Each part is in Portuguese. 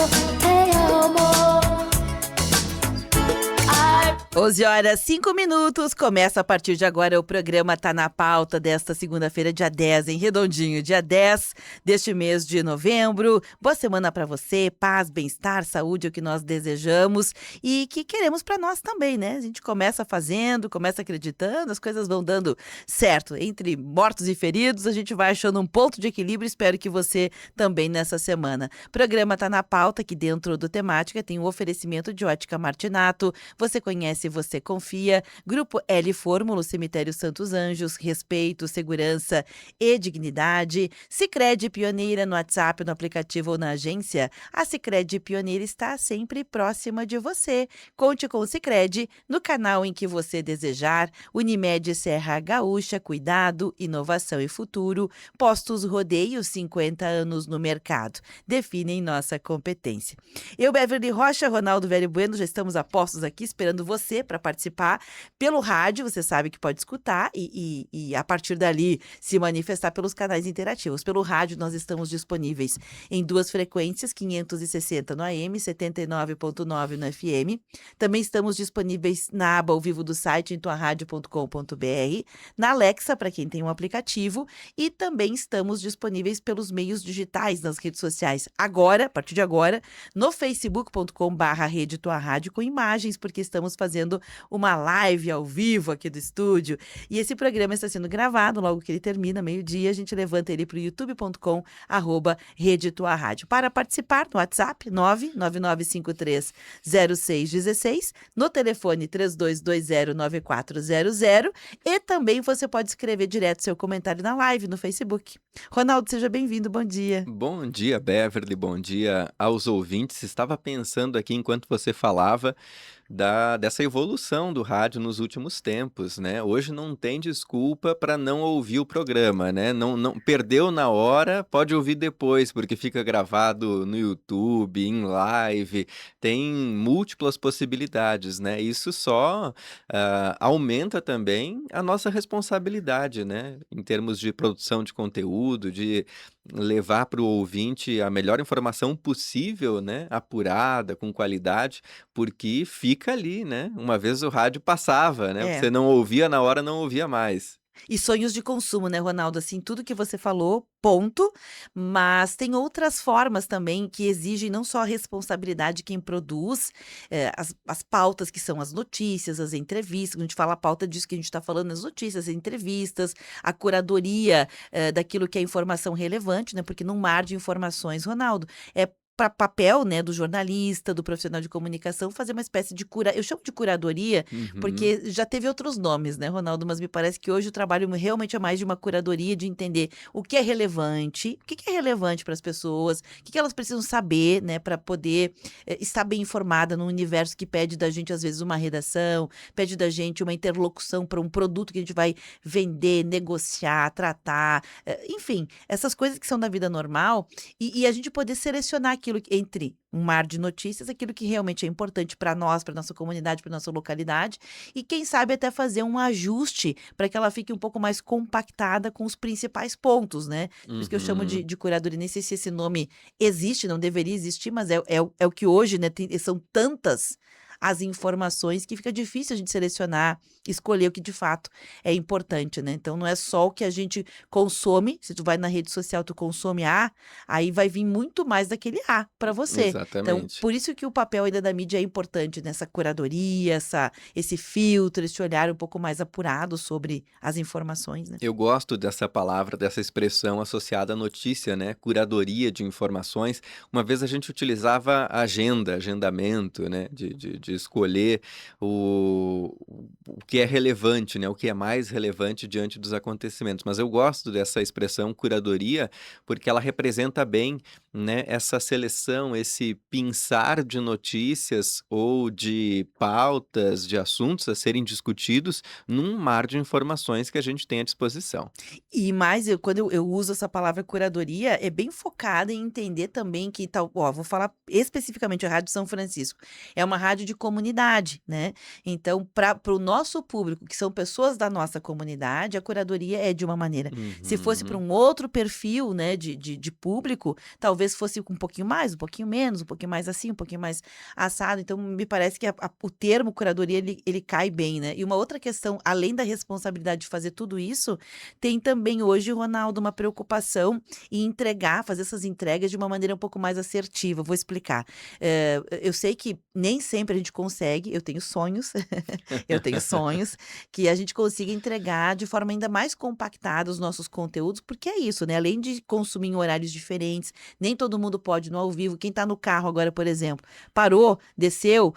te amo. 11h05. Começa a partir de agora o programa Tá na Pauta desta segunda-feira, dia 10, em redondinho, dia 10 deste mês de novembro. Boa semana para você, paz, bem-estar, saúde é o que nós desejamos e que queremos para nós também, né? A gente começa fazendo, começa acreditando, as coisas vão dando certo. Entre mortos e feridos, a gente vai achando um ponto de equilíbrio. Espero que você também nessa semana. Programa Tá na Pauta, que dentro do Temática tem um oferecimento de Ótica Martinato. Você conhece, você confia. Grupo L Fórmula, Cemitério Santos Anjos, respeito, segurança e dignidade. Sicredi Pioneira no WhatsApp, no aplicativo ou na agência. A Sicredi Pioneira está sempre próxima de você. Conte com o Sicredi no canal em que você desejar. Unimed Serra Gaúcha, cuidado, inovação e futuro. Postos Rodeio, 50 anos no mercado. Definem nossa competência. Eu, Beverly Rocha, Ronaldo Velho Bueno, já estamos a postos aqui esperando você para participar pelo rádio. Você sabe que pode escutar e a partir dali se manifestar pelos canais interativos. Pelo rádio nós estamos disponíveis em duas frequências, 560 no AM, 79.9 no FM. Também estamos disponíveis na aba ao vivo do site em tuaradio.com.br, na Alexa para quem tem um aplicativo, e também estamos disponíveis pelos meios digitais nas redes sociais. Agora, a partir de agora, no facebook.com/rede Tua Rádio com imagens, porque estamos fazendo uma live ao vivo aqui do estúdio. E esse programa está sendo gravado, logo que ele termina, meio-dia, a gente levanta ele para o youtube.com/rede Tua Rádio. Para participar, no WhatsApp, 999530616, no telefone 32209400, e também você pode escrever direto seu comentário na live no Facebook. Ronaldo, seja bem-vindo, bom dia. Bom dia, Beverly, bom dia aos ouvintes. Estava pensando aqui enquanto você falava dessa evolução do rádio nos últimos tempos, né? Hoje não tem desculpa para não ouvir o programa, né? Não perdeu na hora, pode ouvir depois, porque fica gravado no YouTube, em live, tem múltiplas possibilidades, né? Isso só aumenta também a nossa responsabilidade, né? Em termos de produção de conteúdo, de levar para o ouvinte a melhor informação possível, né? Apurada, com qualidade, porque fica ali, né? Uma vez o rádio passava, né? É. Você não ouvia na hora, não ouvia mais. E sonhos de consumo, né, Ronaldo? Assim, tudo que você falou, ponto. Mas tem outras formas também que exigem não só a responsabilidade de quem produz, as pautas que são as notícias, as entrevistas. Quando a gente fala a pauta disso que a gente está falando, as notícias, as entrevistas, a curadoria daquilo que é informação relevante, né? Porque num mar de informações, Ronaldo, é papel, né, do jornalista, do profissional de comunicação, fazer uma espécie de eu chamo de curadoria, Uhum. porque já teve outros nomes, né, Ronaldo, mas me parece que hoje o trabalho realmente é mais de uma curadoria, de entender o que é relevante, o que é relevante para as pessoas, o que elas precisam saber, né, para poder estar bem informada num universo que pede da gente, às vezes, uma redação, pede da gente uma interlocução para um produto que a gente vai vender, negociar, tratar, enfim, essas coisas que são da vida normal, e a gente poder selecionar aquilo entre um mar de notícias, aquilo que realmente é importante para nós, para nossa comunidade, para nossa localidade, e quem sabe até fazer um ajuste para que ela fique um pouco mais compactada com os principais pontos, né? Por isso que eu chamo de curadoria. Nem sei se esse nome existe, não deveria existir, mas é o que hoje, né? São tantas as informações que fica difícil a gente selecionar, escolher o que de fato é importante, né? Então não é só o que a gente consome. Se tu vai na rede social, tu consome A, aí vai vir muito mais daquele A para você. Então, Exatamente. por isso que o papel ainda da mídia é importante nessa curadoria, esse filtro, esse olhar um pouco mais apurado sobre as informações, né? Eu gosto dessa palavra, dessa expressão associada à notícia, né? Curadoria de informações. Uma vez a gente utilizava agendamento, né? De escolher o que é relevante, né? O que é mais relevante diante dos acontecimentos. Mas eu gosto dessa expressão curadoria porque ela representa bem, né, essa seleção, esse pinçar de notícias ou de pautas, de assuntos a serem discutidos num mar de informações que a gente tem à disposição. E mais, quando eu uso essa palavra curadoria, é bem focada em entender também que tal, ó, vou falar especificamente a Rádio São Francisco. É uma rádio de comunidade, né? Então, para o nosso público, que são pessoas da nossa comunidade, a curadoria é de uma maneira. Se fosse para Uhum. um outro perfil, né, de público, talvez fosse um pouquinho mais, um pouquinho menos, um pouquinho mais assim, um pouquinho mais assado. Então, me parece que o termo curadoria, ele cai bem, né? E uma outra questão, além da responsabilidade de fazer tudo isso, tem também hoje, Ronaldo, uma preocupação em entregar, fazer essas entregas de uma maneira um pouco mais assertiva. Vou explicar. Eu sei que nem sempre a gente consegue, eu tenho sonhos, eu tenho sonhos, que a gente consiga entregar de forma ainda mais compactada os nossos conteúdos, porque é isso, né? Além de consumir em horários diferentes, nem todo mundo pode ir no ao vivo. Quem está no carro agora, por exemplo, parou, desceu,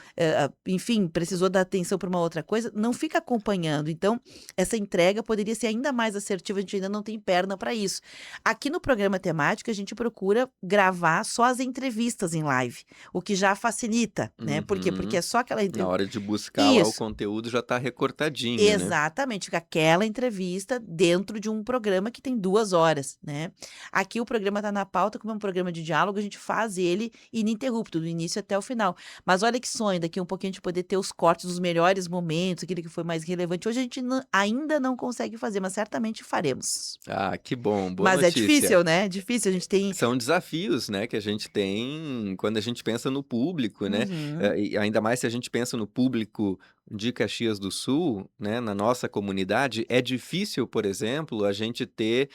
enfim, precisou dar atenção para uma outra coisa, não fica acompanhando. Então, essa entrega poderia ser ainda mais assertiva, a gente ainda não tem perna para isso. Aqui no programa temático, a gente procura gravar só as entrevistas em live, o que já facilita, né? Por quê? Porque Uhum. é só aquela Na entrevista. hora de buscar lá o Isso. conteúdo já tá recortadinho, né? Exatamente, fica aquela entrevista dentro de um programa que tem 2 horas, né? Aqui o programa tá na pauta, como é um programa de diálogo, a gente faz ele ininterrupto, do início até o final. Mas olha que sonho, daqui um pouquinho a gente poder ter os cortes dos melhores momentos, aquele que foi mais relevante. Hoje a gente ainda não consegue fazer, mas certamente faremos. Ah, que bom, boa Mas é notícia. difícil, né? É difícil, a gente tem. São desafios, né, que a gente tem quando a gente pensa no público, né? Uhum. E ainda mais se a gente pensa no público de Caxias do Sul, né, na nossa comunidade, é difícil, por exemplo, a gente ter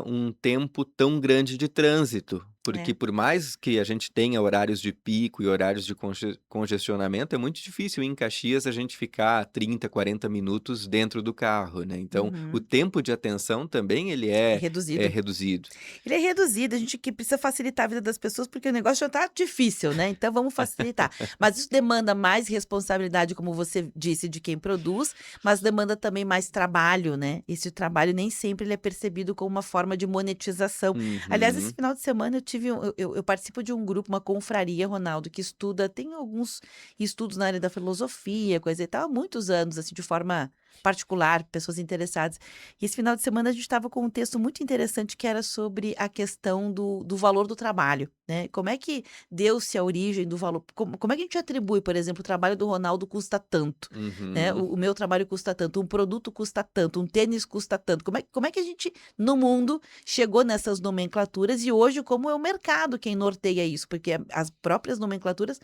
um tempo tão grande de trânsito. É. Porque por mais que a gente tenha horários de pico e horários de congestionamento, é muito difícil em Caxias a gente ficar 30, 40 minutos dentro do carro, né? Então, o Uhum. tempo de atenção também ele É é reduzido. reduzido. Ele é reduzido, a gente que precisa facilitar a vida das pessoas, porque o negócio já tá difícil, né? Então vamos facilitar. Mas isso demanda mais responsabilidade, como você disse, de quem produz, mas demanda também mais trabalho, né? Esse trabalho nem sempre ele é percebido como uma forma de monetização. Aliás, esse Uhum. final de semana eu tive eu participo de um grupo, uma confraria, Ronaldo, que estuda, tem alguns estudos na área da filosofia, coisa e tal, há muitos anos, assim, de forma particular, pessoas interessadas. E esse final de semana a gente estava com um texto muito interessante que era sobre a questão do valor do trabalho, né? Como é que deu-se a origem do valor? Como é que a gente atribui, por exemplo, o trabalho do Ronaldo custa tanto, né? Uhum. O meu trabalho custa tanto, um produto custa tanto, um tênis custa tanto. Como é que a gente, no mundo, chegou nessas nomenclaturas e hoje como é o mercado quem norteia isso? Porque as próprias nomenclaturas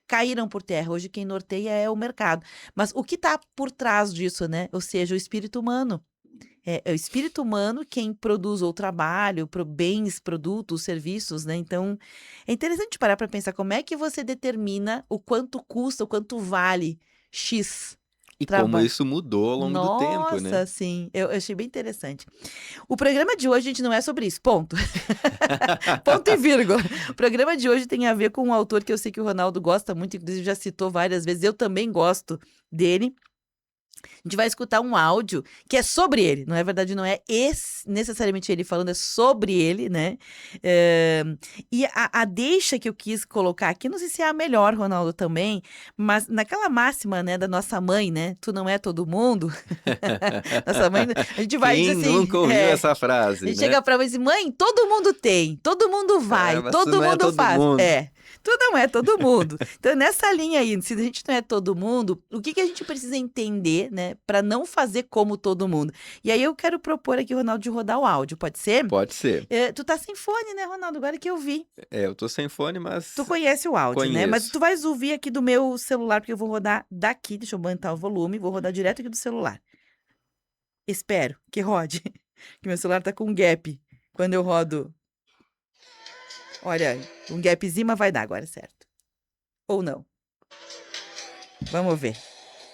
caíram por terra. Hoje quem norteia é o mercado. Mas o que está por trás disso, né? Ou seja, o espírito humano. É o espírito humano quem produz o trabalho, bens, produtos, serviços, né? Então, é interessante parar para pensar como é que você determina o quanto custa, o quanto vale X E como trabalho. isso mudou ao longo do tempo, né? Nossa, sim, eu achei bem interessante. O programa de hoje, gente, não é sobre isso, ponto. Ponto e vírgula. O programa de hoje tem a ver com um autor que eu sei que o Ronaldo gosta muito, inclusive já citou várias vezes, eu também gosto dele. A gente vai escutar um áudio que é sobre ele, não é verdade, não é necessariamente ele falando, é sobre ele, né? E a deixa que eu quis colocar aqui, não sei se é a melhor, Ronaldo, também, mas naquela máxima, né, da nossa mãe, né? Tu não é todo mundo. Nossa mãe, a gente vai dizer Quem assim, nunca ouviu essa frase, a gente né? chega pra mãe e diz, mãe, todo mundo tem, todo mundo É, vai, mas tu todo não é mundo todo faz. mundo. Tu não é todo mundo. Então, nessa linha aí, se a gente não é todo mundo, o que a gente precisa entender, né, pra não fazer como todo mundo? E aí eu quero propor aqui, Ronaldo, de rodar o áudio, pode ser? Pode ser. Tu tá sem fone, né, Ronaldo? Agora que eu vi. É, eu tô sem fone, Tu mas conhece o áudio, né? Mas conheço. tu vais ouvir aqui do meu celular, porque eu vou rodar daqui, deixa eu aumentar o volume, vou rodar direto aqui do celular. Espero que rode, que meu celular tá com um gap. Quando eu rodo, olha, um gapzinho, mas vai dar agora, certo? Ou não? Vamos ver.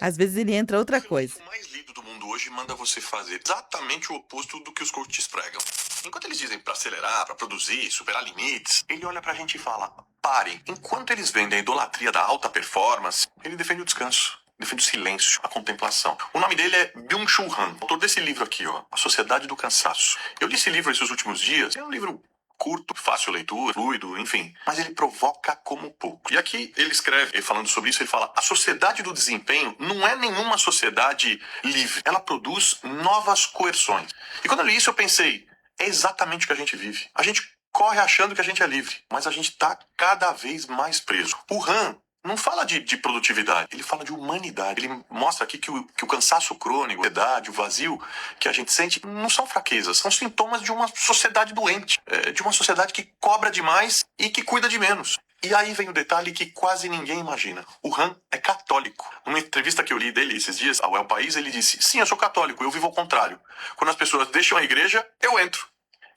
Às vezes ele entra outra O coisa. livro mais lido do mundo hoje manda você fazer exatamente o oposto do que os coaches pregam. Enquanto eles dizem pra acelerar, pra produzir, superar limites, ele olha pra gente e fala, pare. Enquanto eles vendem a idolatria da alta performance, ele defende o descanso. Defende o silêncio, a contemplação. O nome dele é Byung-Chul Han, autor desse livro aqui, ó, A Sociedade do Cansaço. Eu li esse livro esses últimos dias, é um livro curto, fácil leitura, fluido, enfim. Mas ele provoca como pouco. E aqui ele escreve, falando sobre isso, ele fala, a sociedade do desempenho não é nenhuma sociedade livre. Ela produz novas coerções. E quando eu li isso, eu pensei, é exatamente o que a gente vive. A gente corre achando que a gente é livre, mas a gente tá cada vez mais preso. O Han, não fala de produtividade, ele fala de humanidade. Ele mostra aqui que o cansaço crônico, a ansiedade, o vazio que a gente sente não são fraquezas, são sintomas de uma sociedade doente, de uma sociedade que cobra demais e que cuida de menos. E aí vem o detalhe que quase ninguém imagina. O Han é católico. Numa entrevista que eu li dele esses dias, ao El País, ele disse: sim, eu sou católico, eu vivo ao contrário. Quando as pessoas deixam a igreja, eu entro.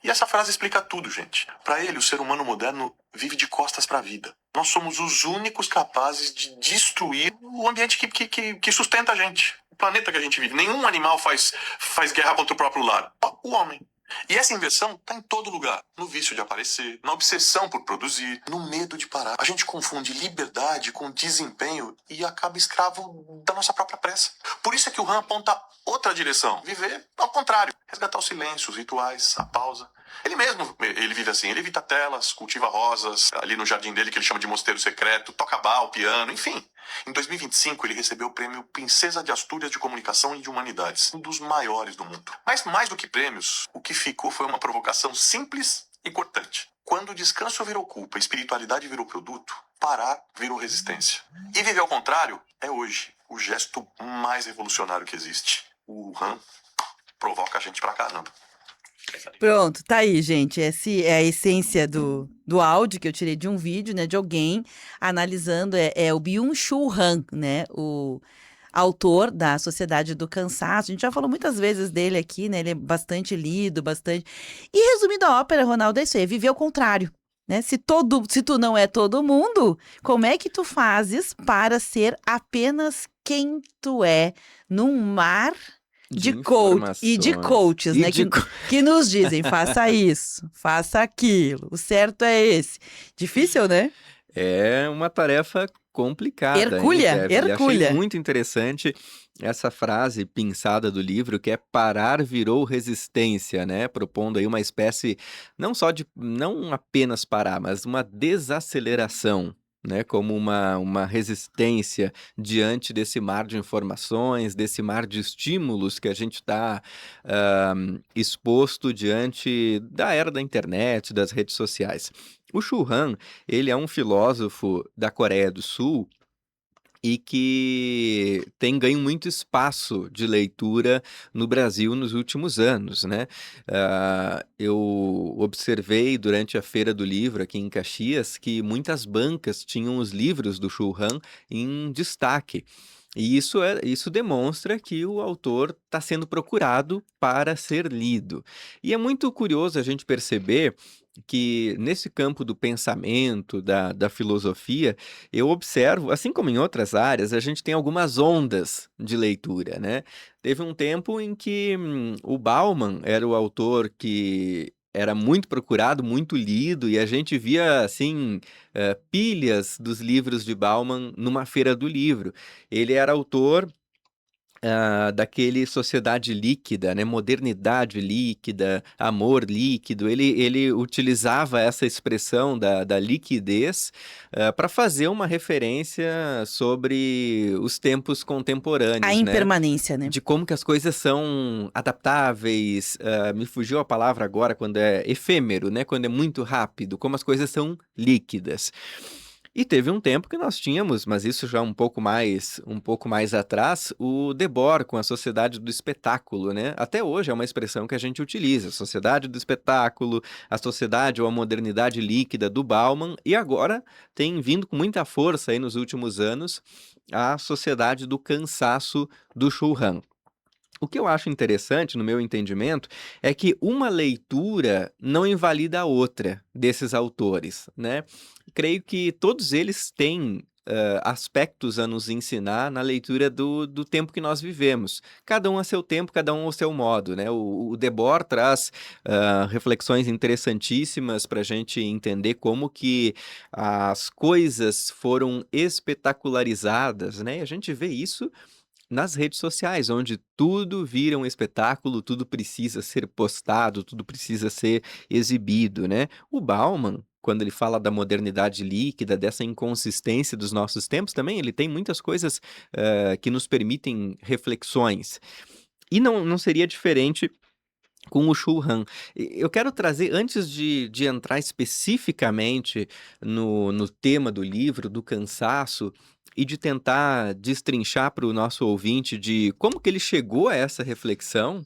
E essa frase explica tudo, gente. Para ele, o ser humano moderno vive de costas para a vida. Nós somos os únicos capazes de destruir o ambiente que sustenta a gente. O planeta que a gente vive. Nenhum animal faz guerra contra o próprio lar. O homem. E essa inversão está em todo lugar. No vício de aparecer, na obsessão por produzir, no medo de parar. A gente confunde liberdade com desempenho e acaba escravo da nossa própria pressa. Por isso é que o Han aponta outra direção. Viver ao contrário. Resgatar o silêncio, os rituais, a pausa. Ele mesmo, ele vive assim. Ele evita telas, cultiva rosas, ali no jardim dele que ele chama de mosteiro secreto, toca bal, piano, enfim. Em 2025, ele recebeu o prêmio Princesa de Astúrias de Comunicação e de Humanidades, um dos maiores do mundo. Mas mais do que prêmios, o que ficou foi uma provocação simples e cortante. Quando o descanso virou culpa, a espiritualidade virou produto, parar virou resistência. E viver ao contrário é hoje o gesto mais revolucionário que existe. O Han provoca a gente pra caramba. Pronto, tá aí, gente. Essa é a essência do áudio que eu tirei de um vídeo, né, de alguém analisando, é o Byung-Chul Han, né, o autor da Sociedade do Cansaço. A gente já falou muitas vezes dele aqui, né, ele é bastante lido, bastante... E resumindo a ópera, Ronaldo, é isso aí, é viver ao contrário, né? Se tu não é todo mundo, como é que tu fazes para ser apenas quem tu é num mar de coach e de informações. coaches, E né? de Que nos dizem, faça isso, faça aquilo, o certo é esse. Difícil, né? É uma tarefa complicada, hein, Hercúlea, Evelyn? Achei hercúlea. muito interessante essa frase pinçada do livro, que é parar virou resistência, né? Propondo aí uma espécie, não apenas parar, mas uma desaceleração, né? Como uma resistência diante desse mar de informações, desse mar de estímulos que a gente está exposto diante da era da internet, das redes sociais. O Chul Han, ele é um filósofo da Coreia do Sul e que tem ganho muito espaço de leitura no Brasil nos últimos anos, né? Eu observei durante a Feira do Livro aqui em Caxias que muitas bancas tinham os livros do Chul Han em destaque. E isso demonstra que o autor está sendo procurado para ser lido. E é muito curioso a gente perceber que nesse campo do pensamento, da filosofia, eu observo, assim como em outras áreas, a gente tem algumas ondas de leitura, né? Teve um tempo em que o Bauman era o autor que era muito procurado, muito lido, e a gente via, assim, pilhas dos livros de Bauman numa feira do livro. Ele era autor daquele Sociedade Líquida, né? Modernidade líquida, amor líquido. Ele utilizava essa expressão da liquidez para fazer uma referência sobre os tempos contemporâneos, A né? impermanência, né? De como que as coisas são adaptáveis, me fugiu a palavra agora, quando é efêmero, né? Quando é muito rápido, como as coisas são líquidas. E teve um tempo que nós tínhamos, mas isso já um pouco mais atrás, o Debord com a Sociedade do Espetáculo, né? Até hoje é uma expressão que a gente utiliza, Sociedade do Espetáculo, a Sociedade ou a Modernidade Líquida do Bauman, e agora tem vindo com muita força aí nos últimos anos a Sociedade do Cansaço do Chul Han. O que eu acho interessante, no meu entendimento, é que uma leitura não invalida a outra desses autores, né? Creio que todos eles têm aspectos a nos ensinar na leitura do tempo que nós vivemos. Cada um a seu tempo, cada um ao seu modo, né? O Debord traz reflexões interessantíssimas para a gente entender como que as coisas foram espetacularizadas, né? E a gente vê isso nas redes sociais, onde tudo vira um espetáculo, tudo precisa ser postado, tudo precisa ser exibido, né? O Bauman, quando ele fala da modernidade líquida, dessa inconsistência dos nossos tempos, também ele tem muitas coisas que nos permitem reflexões. E não seria diferente com o Shu Han. Eu quero trazer, antes de entrar especificamente no tema do livro, do cansaço, e de tentar destrinchar para o nosso ouvinte de como que ele chegou a essa reflexão,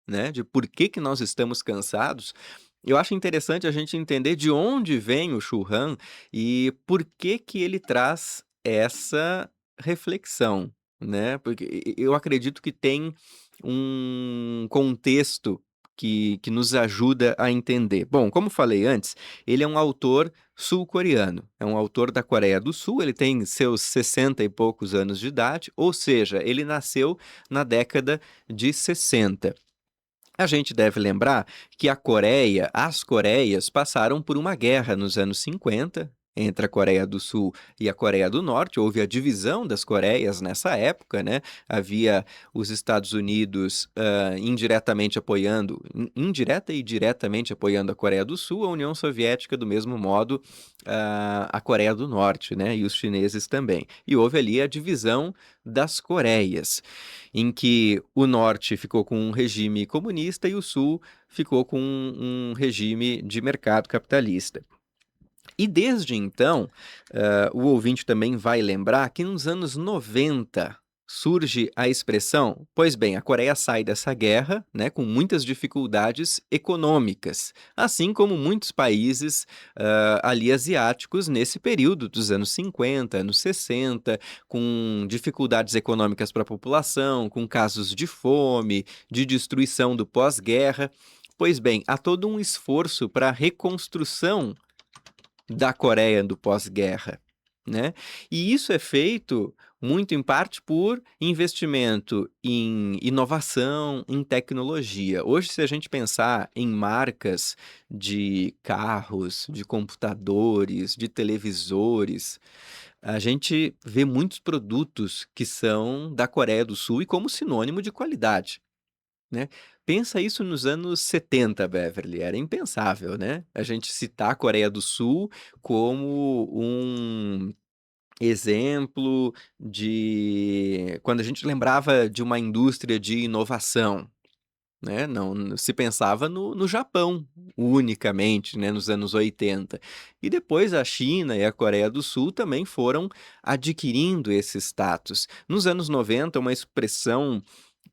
né, de por que que nós estamos cansados, eu acho interessante a gente entender de onde vem o Shu Han e por que que ele traz essa reflexão, né? Porque eu acredito que tem um contexto que nos ajuda a entender. Bom, como falei antes, ele é um autor sul-coreano, é um autor da Coreia do Sul, ele tem seus 60 e poucos anos de idade, ou seja, ele nasceu na década de 60. A gente deve lembrar que as Coreias passaram por uma guerra nos anos 50 entre a Coreia do Sul e a Coreia do Norte. Houve a divisão das Coreias nessa época, né? Havia os Estados Unidos indiretamente apoiando, indireta e diretamente apoiando a Coreia do Sul, a União Soviética do mesmo modo, a Coreia do Norte, né? E os chineses também. E houve ali a divisão das Coreias, em que o norte ficou com um regime comunista e o sul ficou com um regime de mercado capitalista. E desde então, o ouvinte também vai lembrar que nos anos 90 surge a expressão, pois bem, a Coreia sai dessa guerra, né, com muitas dificuldades econômicas, assim como muitos países ali asiáticos nesse período dos anos 50, anos 60, com dificuldades econômicas para a população, com casos de fome, de destruição do pós-guerra. Pois bem, há todo um esforço para a reconstrução da Coreia do pós-guerra, né? E isso é feito muito em parte por investimento em inovação, em tecnologia. Hoje, se a gente pensar em marcas de carros, de computadores, de televisores, a gente vê muitos produtos que são da Coreia do Sul e como sinônimo de qualidade, né? Pensa isso nos anos 70, Beverly, era impensável, né? A gente citar a Coreia do Sul como um exemplo de quando a gente lembrava de uma indústria de inovação, né? Não se pensava no Japão unicamente, né? Nos anos 80. E depois a China e a Coreia do Sul também foram adquirindo esse status. Nos anos 90, uma expressão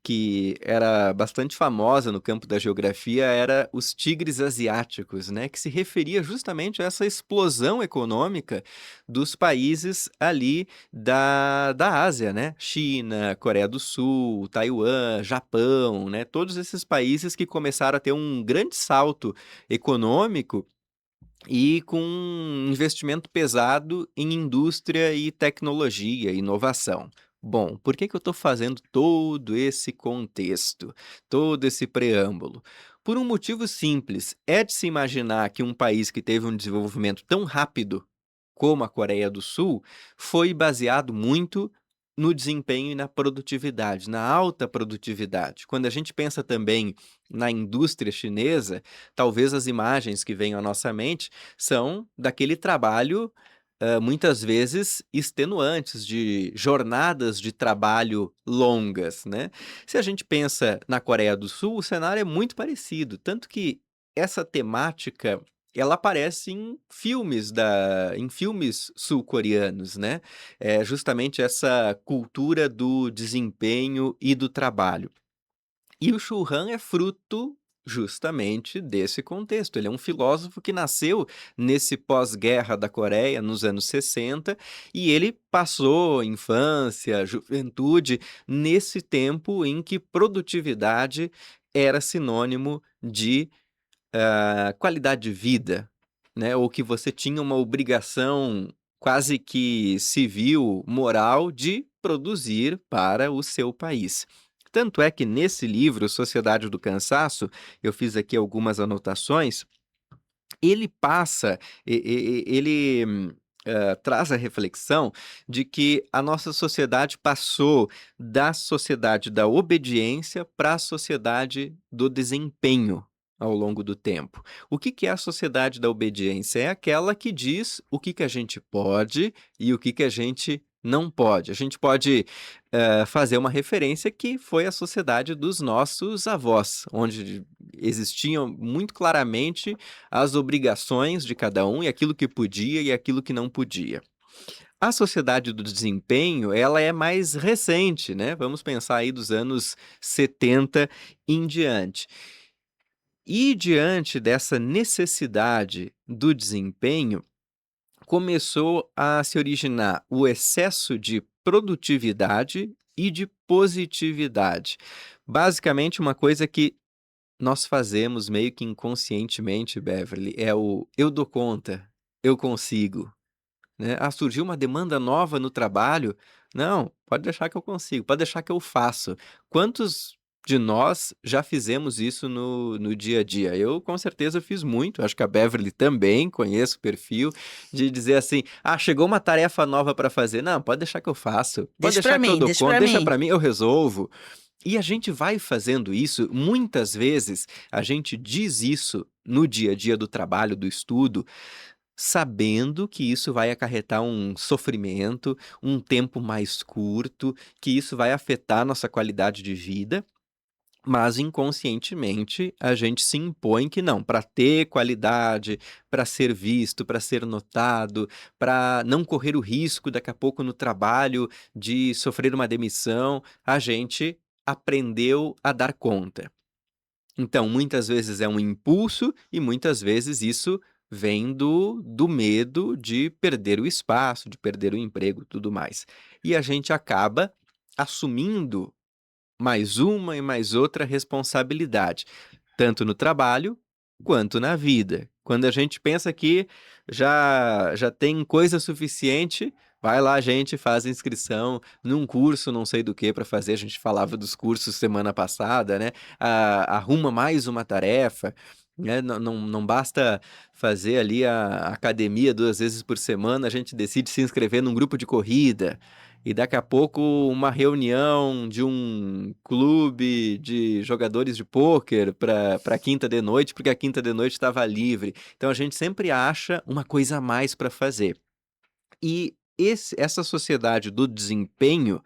que era bastante famosa no campo da geografia era os tigres asiáticos, né, que se referia justamente a essa explosão econômica dos países ali da Ásia, né? China, Coreia do Sul, Taiwan, Japão, né? Todos esses países que começaram a ter um grande salto econômico e com um investimento pesado em indústria e tecnologia, inovação. Bom, por que que eu estou fazendo todo esse contexto, todo esse preâmbulo? Por um motivo simples, é de se imaginar que um país que teve um desenvolvimento tão rápido como a Coreia do Sul foi baseado muito no desempenho e na produtividade, na alta produtividade. Quando a gente pensa também na indústria chinesa, talvez as imagens que venham à nossa mente são daquele trabalho, muitas vezes extenuantes, de jornadas de trabalho longas, né. Se a gente pensa na Coreia do Sul, o cenário é muito parecido, tanto que essa temática, ela aparece em filmes sul-coreanos, né. É justamente essa cultura do desempenho e do trabalho. E o Shu Han é fruto justamente desse contexto. Ele é um filósofo que nasceu nesse pós-guerra da Coreia, nos anos 60, e ele passou infância, juventude, nesse tempo em que produtividade era sinônimo de qualidade de vida, né? Ou que você tinha uma obrigação quase que civil, moral, de produzir para o seu país. Tanto é que nesse livro, Sociedade do Cansaço, eu fiz aqui algumas anotações, ele passa, ele traz a reflexão de que a nossa sociedade passou da sociedade da obediência para a sociedade do desempenho ao longo do tempo. O que que é a sociedade da obediência? É aquela que diz o que a gente pode e o que a gente não pode. A gente pode fazer uma referência que foi a sociedade dos nossos avós, onde existiam muito claramente as obrigações de cada um e aquilo que podia e aquilo que não podia. A sociedade do desempenho, ela é mais recente, né? Vamos pensar aí dos anos 70 em diante. E diante dessa necessidade do desempenho, começou a se originar o excesso de produtividade e de positividade. Basicamente, uma coisa que nós fazemos meio que inconscientemente, Beverly, é o eu dou conta, eu consigo, né? Ah, surgiu uma demanda nova no trabalho? Não, pode deixar que eu consigo, pode deixar que eu faço. Quantos de nós já fizemos isso no dia a dia? Eu, com certeza, fiz muito, acho que a Beverly também, conheço o perfil, de dizer assim, ah, chegou uma tarefa nova para fazer. Não, pode deixar que eu faço, pode Deixa pra deixar que eu mim, dou deixa conta, pra deixa mim. para mim, eu resolvo. E a gente vai fazendo isso, muitas vezes a gente diz isso no dia a dia do trabalho, do estudo, sabendo que isso vai acarretar um sofrimento, um tempo mais curto, que isso vai afetar nossa qualidade de vida, mas inconscientemente a gente se impõe que não, para ter qualidade, para ser visto, para ser notado, para não correr o risco daqui a pouco no trabalho de sofrer uma demissão, a gente aprendeu a dar conta. Então, muitas vezes é um impulso e muitas vezes isso vem do medo de perder o espaço, de perder o emprego, tudo mais. E a gente acaba assumindo mais uma e mais outra responsabilidade, tanto no trabalho quanto na vida. Quando a gente pensa que já tem coisa suficiente, vai lá, a gente faz inscrição num curso, não sei do que para fazer. A gente falava dos cursos semana passada, né? Arruma mais uma tarefa. Né? Não basta fazer ali a academia 2 vezes por semana, a gente decide se inscrever num grupo de corrida. E daqui a pouco uma reunião de um clube de jogadores de pôquer para quinta de noite, porque a quinta de noite estava livre. Então a gente sempre acha uma coisa a mais para fazer. E essa sociedade do desempenho,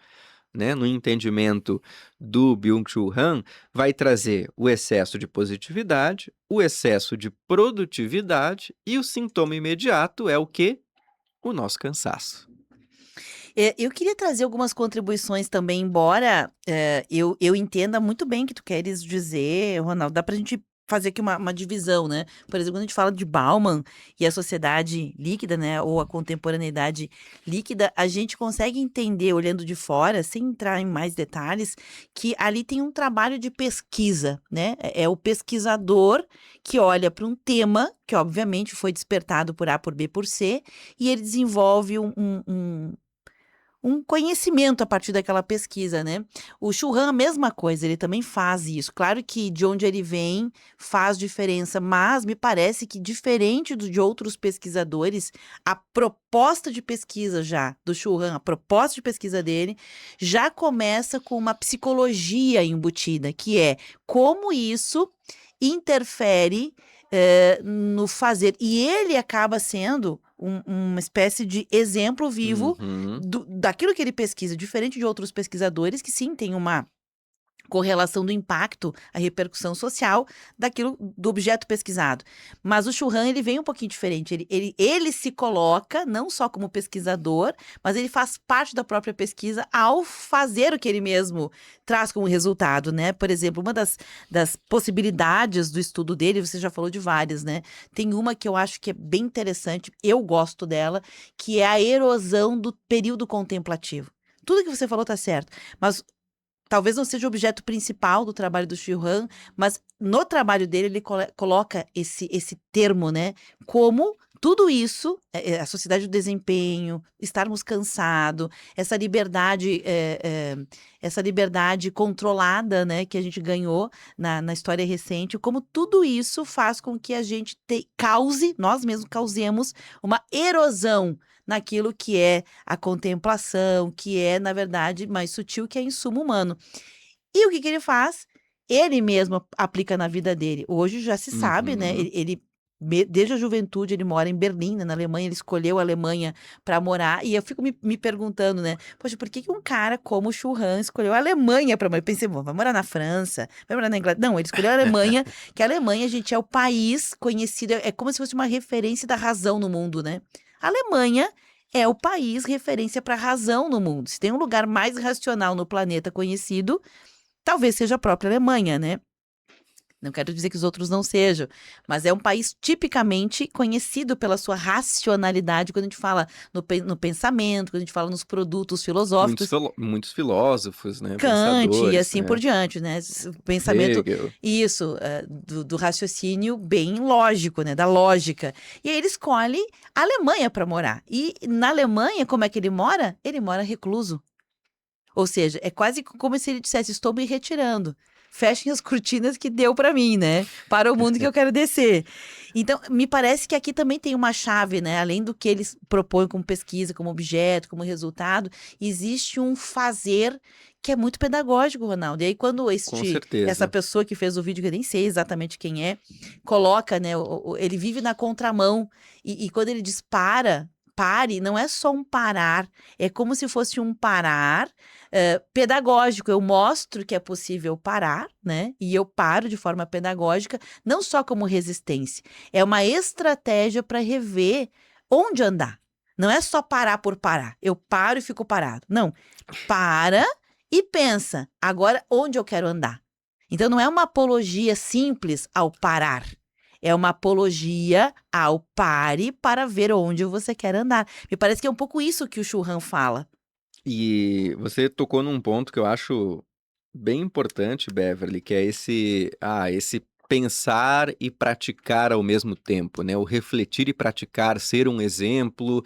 né, no entendimento do Byung-Chul Han, vai trazer o excesso de positividade, o excesso de produtividade e o sintoma imediato é o quê? O nosso cansaço. Eu queria trazer algumas contribuições também, embora eu entenda muito bem o que tu queres dizer, Ronaldo. Dá pra gente fazer aqui uma divisão, né? Por exemplo, quando a gente fala de Bauman e a sociedade líquida, né? Ou a contemporaneidade líquida, a gente consegue entender, olhando de fora, sem entrar em mais detalhes, que ali tem um trabalho de pesquisa, né? É o pesquisador que olha para um tema, que obviamente foi despertado por A, por B, por C, e ele desenvolve um conhecimento a partir daquela pesquisa, né? O Churran, a mesma coisa, ele também faz isso. Claro que de onde ele vem faz diferença, mas me parece que, diferente de outros pesquisadores, a proposta de pesquisa já do Churran, a proposta de pesquisa dele, já começa com uma psicologia embutida, que é como isso interfere no fazer. E ele acaba sendo uma espécie de exemplo vivo Uhum. daquilo que ele pesquisa, diferente de outros pesquisadores que sim tem uma correlação do impacto, a repercussão social do objeto pesquisado. Mas o Churran, ele vem um pouquinho diferente. Ele se coloca não só como pesquisador, mas ele faz parte da própria pesquisa ao fazer o que ele mesmo traz como resultado, né? Por exemplo, uma das possibilidades do estudo dele, você já falou de várias, né? Tem uma que eu acho que é bem interessante, eu gosto dela, que é a erosão do período contemplativo. Tudo que você falou tá certo, mas talvez não seja o objeto principal do trabalho do Churran, mas no trabalho dele ele coloca esse termo, né? Como tudo isso, a sociedade do desempenho, estarmos cansados, essa liberdade controlada, né, que a gente ganhou na história recente, como tudo isso faz com que a gente nós mesmos causemos uma erosão naquilo que é a contemplação, que é, na verdade, mais sutil, que é insumo humano. E o que ele faz? ele mesmo aplica na vida dele. Hoje já se sabe, né? Uhum. Desde a juventude, ele mora em Berlim, né, na Alemanha, ele escolheu a Alemanha para morar, e eu fico me perguntando, né, poxa, por que que um cara como o Churran escolheu a Alemanha para morar? Eu pensei, bom, vai morar na França, vai morar na Inglaterra. Não, ele escolheu a Alemanha, que a Alemanha, gente, é o país conhecido, é como se fosse uma referência da razão no mundo, né? A Alemanha é o país referência para razão no mundo. Se tem um lugar mais racional no planeta conhecido, talvez seja a própria Alemanha, né? Não quero dizer que os outros não sejam, mas é um país tipicamente conhecido pela sua racionalidade quando a gente fala no pensamento, quando a gente fala nos produtos filosóficos, Muitos filósofos, né? Kant e Pensadores, assim por né? diante, né? O pensamento, Hegel. isso, do raciocínio bem lógico, né? Da lógica. E aí ele escolhe a Alemanha para morar. E na Alemanha, como é que ele mora? Ele mora recluso. Ou seja, é quase como se ele dissesse: estou me retirando. Fechem as cortinas que deu para mim, né? Para o mundo que eu quero descer. Então, me parece que aqui também tem uma chave, né? Além do que eles propõem como pesquisa, como objeto, como resultado, existe um fazer que é muito pedagógico, Ronaldo. E aí, quando Com essa certeza. pessoa que fez o vídeo, que eu nem sei exatamente quem é, coloca, né? Ele vive na contramão. E quando ele diz pare, não é só um parar, é como se fosse um parar pedagógico. Eu mostro que é possível parar, né? E eu paro de forma pedagógica, não só como resistência, é uma estratégia para rever onde andar. Não é só parar por parar. Eu paro e fico parado. Não, para e pensa, agora onde eu quero andar? Então não é uma apologia simples ao parar. É uma apologia ao pare para ver onde você quer andar. Me parece que é um pouco isso que o Churran fala. E você tocou num ponto que eu acho bem importante, Beverly, que é esse pensar e praticar ao mesmo tempo, né? O refletir e praticar, ser um exemplo,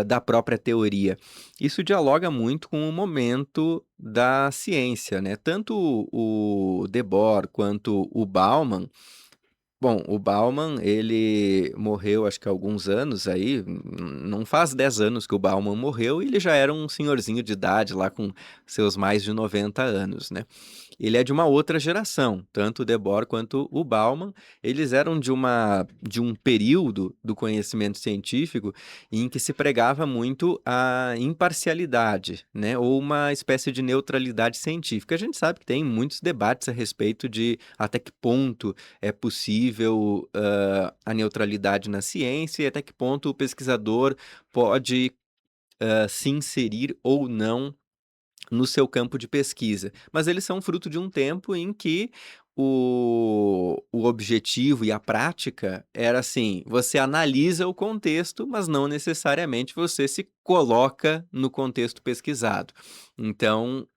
da própria teoria. Isso dialoga muito com o momento da ciência, né? Tanto o Debord quanto o Bauman. Bom, o Bauman, ele morreu acho que há alguns anos aí, não faz 10 anos que o Bauman morreu e ele já era um senhorzinho de idade lá com seus mais de 90 anos, né? Ele é de uma outra geração, tanto o Debord quanto o Bauman, eles eram de um período do conhecimento científico em que se pregava muito a imparcialidade, né? Ou uma espécie de neutralidade científica. A gente sabe que tem muitos debates a respeito de até que ponto é possível a neutralidade na ciência e até que ponto o pesquisador pode se inserir ou não no seu campo de pesquisa. Mas eles são fruto de um tempo em que o objetivo e a prática era assim: você analisa o contexto, mas não necessariamente você se coloca no contexto pesquisado. Então,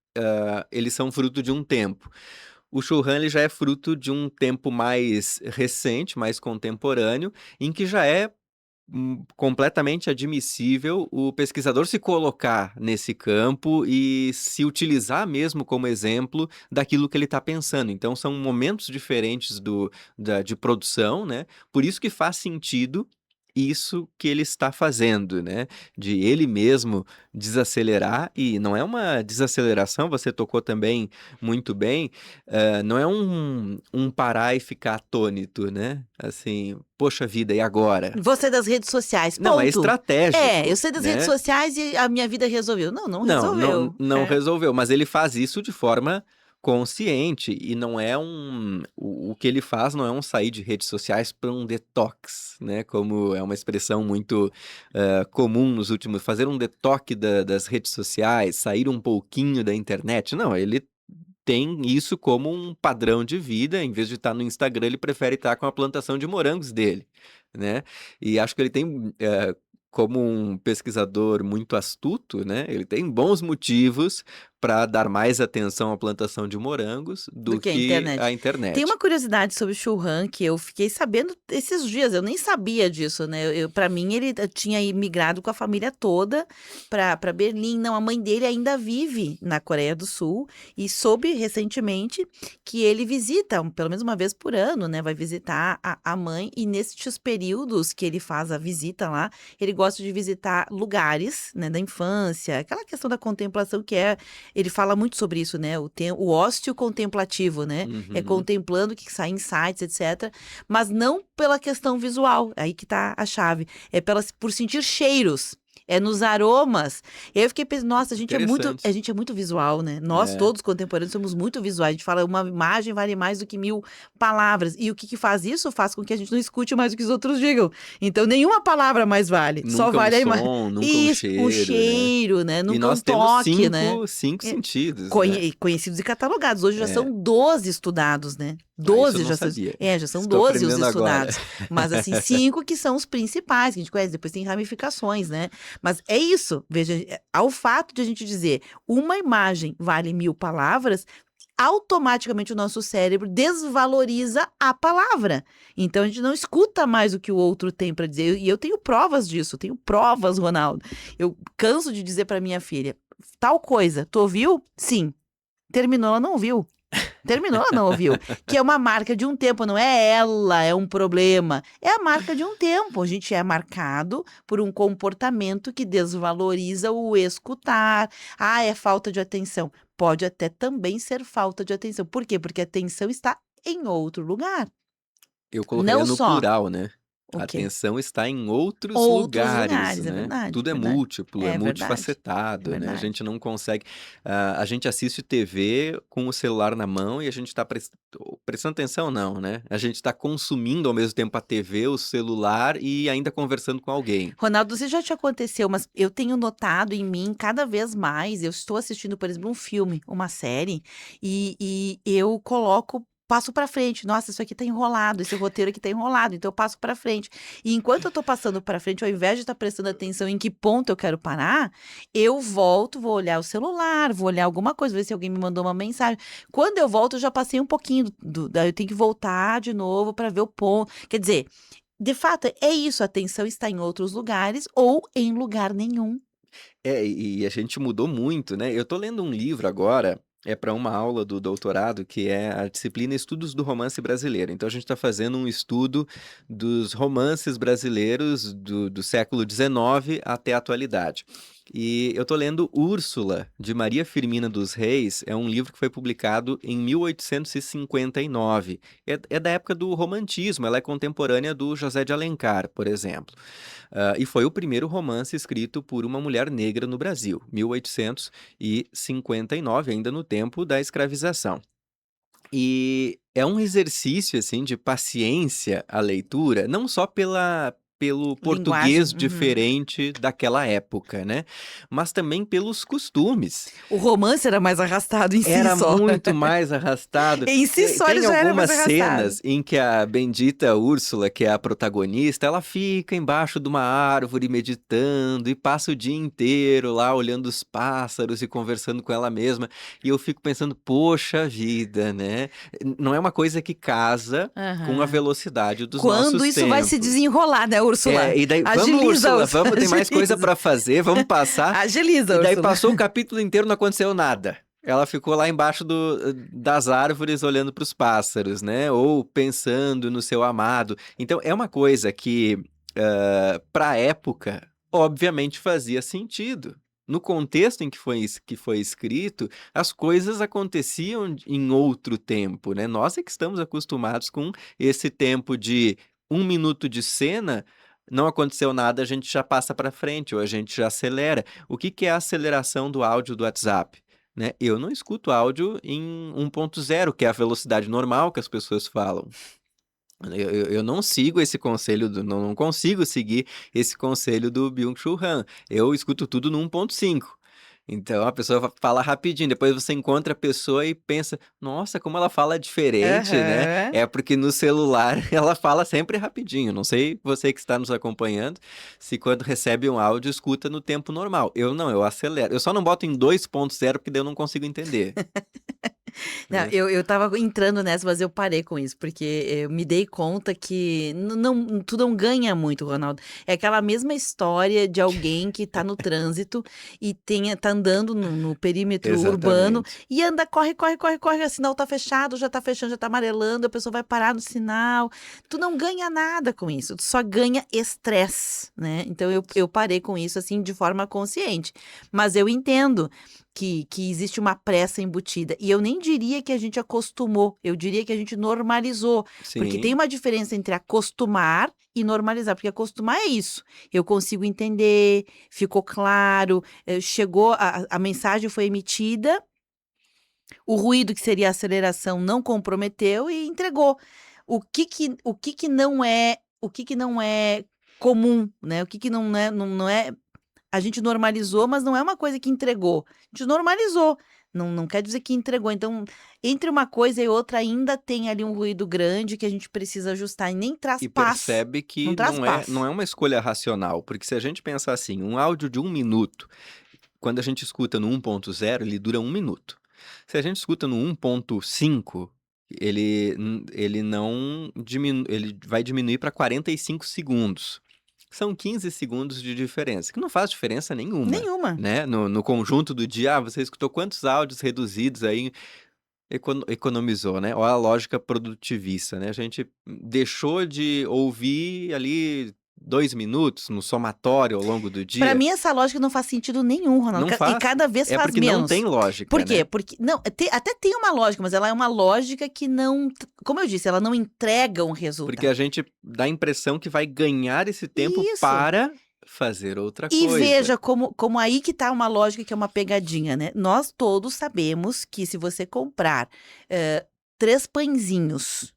eles são fruto de um tempo. O Churran ele já é fruto de um tempo mais recente, mais contemporâneo, em que já é completamente admissível o pesquisador se colocar nesse campo e se utilizar mesmo como exemplo daquilo que ele está pensando. Então, são momentos diferentes de produção, né? Por isso que faz sentido isso que ele está fazendo, né? De ele mesmo desacelerar, e não é uma desaceleração, você tocou também muito bem, não é um parar e ficar atônito, né? Assim, poxa vida, e agora? Você das redes sociais, Não, é ponto. É, eu estratégico, sei das redes né? sociais e a minha vida resolveu. Não, não resolveu. Não resolveu, mas ele faz isso de forma consciente e não é o que ele faz não é um sair de redes sociais para um detox, né? Como é uma expressão muito comum nos últimos, fazer um detox das redes sociais, sair um pouquinho da internet. Não, ele tem isso como um padrão de vida. Em vez de estar no Instagram, ele prefere estar com a plantação de morangos dele, né? E acho que ele tem, como um pesquisador muito astuto, né? Ele tem bons motivos para dar mais atenção à plantação de morangos Do do que a que internet. à Tem internet. uma curiosidade sobre o Churran que eu fiquei sabendo esses dias, eu nem sabia disso, né? Para mim, ele tinha migrado com a família toda para Berlim. Não, a mãe dele ainda vive na Coreia do Sul e soube recentemente que ele visita, pelo menos uma vez por ano, né? Vai visitar a mãe, e nesses períodos que ele faz a visita lá, ele gosta de visitar lugares, né, da infância, aquela questão da contemplação que ele fala muito sobre isso, né? O ócio contemplativo, né? É Uhum. contemplando que saem insights, etc. Mas não pela questão visual, aí que tá a chave. É por sentir cheiros. É nos aromas. Eu fiquei pensando, nossa, a gente é Interessante. muito visual, né? Nós É. todos contemporâneos somos muito visuais. A gente fala, uma imagem vale mais do que 1000 palavras. E o que que faz isso? Faz com que a gente não escute mais o que os outros digam. Então, nenhuma palavra mais vale. Só Nunca um vale a imagem. som, nunca um Isso, o cheiro, né? cheiro, né? E Nunca um nós temos toque, né? cinco É, sentidos, né? Conhecidos e catalogados. Hoje já É. são 12 estudados, né? Isso eu 12 não já são, sabia. já são Estou 12 os aprendendo agora. estudados. Mas, assim, 5 que são os principais, que a gente conhece. Depois tem ramificações, né? Mas é isso. Veja, ao fato de a gente dizer uma imagem vale 1000 palavras, automaticamente o nosso cérebro desvaloriza a palavra. Então, a gente não escuta mais o que o outro tem para dizer. E eu tenho provas disso. Tenho provas, Ronaldo. Eu canso de dizer para minha filha, tal coisa, tu ouviu? Sim. Terminou, ela não ouviu. Terminou, ela não ouviu. Que é uma marca de um tempo, não é ela, é um problema. É a marca de um tempo. A gente é marcado por um comportamento que desvaloriza o escutar. Ah, é falta de atenção. Pode até também ser falta de atenção. Por quê? Porque a atenção está em outro lugar. Eu colocaria Não no só. plural, né? A Ok. atenção está em outros Outros lugares, lugares, é né? verdade, Tudo é verdade. múltiplo, é É verdade, é multifacetado, né? A verdade. gente não consegue. A gente assiste TV com o celular na mão e a gente está prestando atenção, não, né? A gente está consumindo ao mesmo tempo a TV, o celular e ainda conversando com alguém. Ronaldo, não sei se já te aconteceu, mas eu tenho notado em mim cada vez mais. Eu estou assistindo, por exemplo, um filme, uma série, e eu passo pra frente. Nossa, isso aqui tá enrolado, esse roteiro aqui tá enrolado, então eu passo pra frente. E enquanto eu tô passando pra frente, ao invés de estar prestando atenção em que ponto eu quero parar, eu volto, vou olhar o celular, vou olhar alguma coisa, ver se alguém me mandou uma mensagem. Quando eu volto, eu já passei um pouquinho daí eu tenho que voltar de novo pra ver o ponto. Quer dizer, de fato, é isso, a atenção está em outros lugares ou em lugar nenhum. É, e a gente mudou muito, né? Eu tô lendo um livro agora, é para uma aula do doutorado, que é a disciplina Estudos do Romance Brasileiro. Então a gente está fazendo um estudo dos romances brasileiros do século XIX até a atualidade. E eu tô lendo Úrsula, de Maria Firmina dos Reis, é um livro que foi publicado em 1859. É da época do romantismo, ela é contemporânea do José de Alencar, por exemplo. E foi o primeiro romance escrito por uma mulher negra no Brasil, 1859, ainda no tempo da escravização. E é um exercício, assim, de paciência a leitura, não só pelo Linguagem. português diferente daquela época, né? Mas também pelos costumes. O romance era mais arrastado em si Era só. muito mais arrastado. Em si só ele Tem já era algumas mais arrastado. cenas em que a bendita Úrsula, que é a protagonista, ela fica embaixo de uma árvore meditando e passa o dia inteiro lá olhando os pássaros e conversando com ela mesma. E eu fico pensando, poxa vida, né? Não é uma coisa que casa com a Aham. velocidade dos Quando nossos isso vai se tempos. desenrolar, né, Úrsula? E daí, vamos, Agiliza, Úrsula, Úrsula. vamos, tem mais coisa Agiliza. pra fazer, vamos passar. Agiliza, E daí Úrsula. passou o capítulo inteiro, não aconteceu nada. Ela ficou lá embaixo das árvores olhando para os pássaros, né? Ou pensando no seu amado. Então, é uma coisa que, para a época, obviamente fazia sentido. No contexto em que foi escrito, as coisas aconteciam em outro tempo, né? Nós é que estamos acostumados com esse tempo de 1 minuto de cena, não aconteceu nada, a gente já passa para frente, ou a gente já acelera. O que que é a aceleração do áudio do WhatsApp? Né? Eu não escuto áudio em 1.0, que é a velocidade normal que as pessoas falam. Eu não sigo esse conselho, não consigo seguir esse conselho do Byung-Chul Han. Eu escuto tudo no 1.5. Então a pessoa fala rapidinho, depois você encontra a pessoa e pensa, nossa, como ela fala diferente, né? Aham. É porque no celular ela fala sempre rapidinho. Não sei você que está nos acompanhando, se quando recebe um áudio escuta no tempo normal. Eu não, eu acelero. Eu só não boto em 2.0 porque daí eu não consigo entender. Não, Né? eu tava entrando nessa, mas eu parei com isso, porque eu me dei conta que não, tu não ganha muito, Ronaldo. É aquela mesma história de alguém que tá no trânsito e tá andando no perímetro urbano Exatamente. e anda, corre, o sinal tá fechado, já tá fechando, já tá amarelando, a pessoa vai parar no sinal. Tu não ganha nada com isso, tu só ganha estresse, né? Então eu parei com isso, assim, de forma consciente. Mas eu entendo. que existe uma pressa embutida. E eu nem diria que a gente acostumou, eu diria que a gente normalizou. Porque Sim. tem uma diferença entre acostumar e normalizar. Porque acostumar é isso. Eu consigo entender, ficou claro, chegou, a mensagem foi emitida, o ruído que seria a aceleração não comprometeu e entregou. O que que não é comum, né? O que que não é a gente normalizou, mas não é uma coisa que entregou. A gente normalizou. Não quer dizer que entregou. Então, entre uma coisa e outra, ainda tem ali um ruído grande que a gente precisa ajustar. E nem traz E paz. percebe Não que traz paz. não é uma escolha racional, porque se a gente pensar assim, um áudio de 1 minuto, quando a gente escuta no 1.0, ele dura 1 minuto. Se a gente escuta no 1.5, ele não ele vai diminuir para 45 segundos. São 15 segundos de diferença, que não faz diferença nenhuma, Nenhuma. né? No conjunto do dia, você escutou quantos áudios reduzidos aí economizou, né? Olha a lógica produtivista, né? A gente deixou de ouvir ali 2 minutos no somatório ao longo do Para dia. mim, essa lógica não faz sentido nenhum, Ronaldo. Não E faz. cada vez É faz porque menos. não tem lógica, Por quê? né? Porque, não, até tem uma lógica, mas ela é uma lógica que não, como eu disse, ela não entrega um resultado. Porque a gente dá a impressão que vai ganhar esse tempo Isso. para fazer outra E coisa. veja como aí que tá uma lógica que é uma pegadinha, né? Nós todos sabemos que se você comprar 3 pãezinhos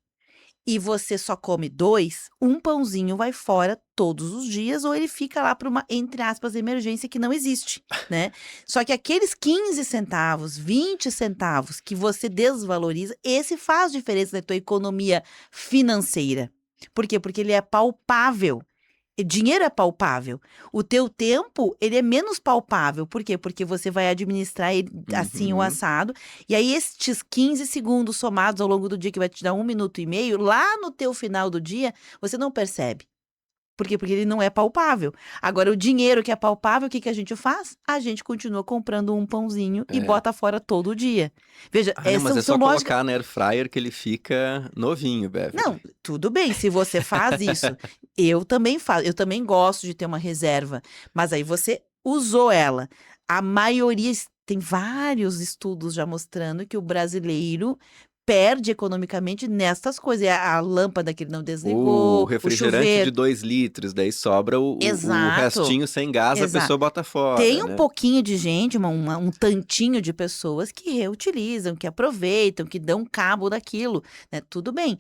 e você só come 2, um pãozinho vai fora todos os dias ou ele fica lá para uma, entre aspas, emergência que não existe, né? Só que aqueles 15 centavos, 20 centavos que você desvaloriza, esse faz diferença na tua economia financeira. Por quê? Porque ele é palpável. Dinheiro é palpável. O teu tempo, ele é menos palpável. Por quê? Porque você vai administrar ele assim, o Uhum. assado. E aí, estes 15 segundos somados ao longo do dia, que vai te dar 1 minuto e meio, lá no teu final do dia, você não percebe. Por quê? Porque ele não é palpável. Agora, o dinheiro que é palpável, o que que a gente faz? A gente continua comprando um pãozinho e É. bota fora todo dia. Veja, Ah, não, mas é só são lógicas. colocar na air fryer que ele fica novinho, Beverly. Não, tudo bem, se você faz isso. Eu também faço, eu também gosto de ter uma reserva, mas aí você usou ela. A maioria, tem vários estudos já mostrando que o brasileiro perde economicamente nestas coisas. É a lâmpada que ele não O desligou, o refrigerante de chuveiro. 2 litros, daí sobra o Exato. restinho sem gás, a Exato. pessoa bota fora, Tem um né? pouquinho de gente, um tantinho de pessoas que reutilizam, que aproveitam, que dão cabo daquilo, né? Tudo bem.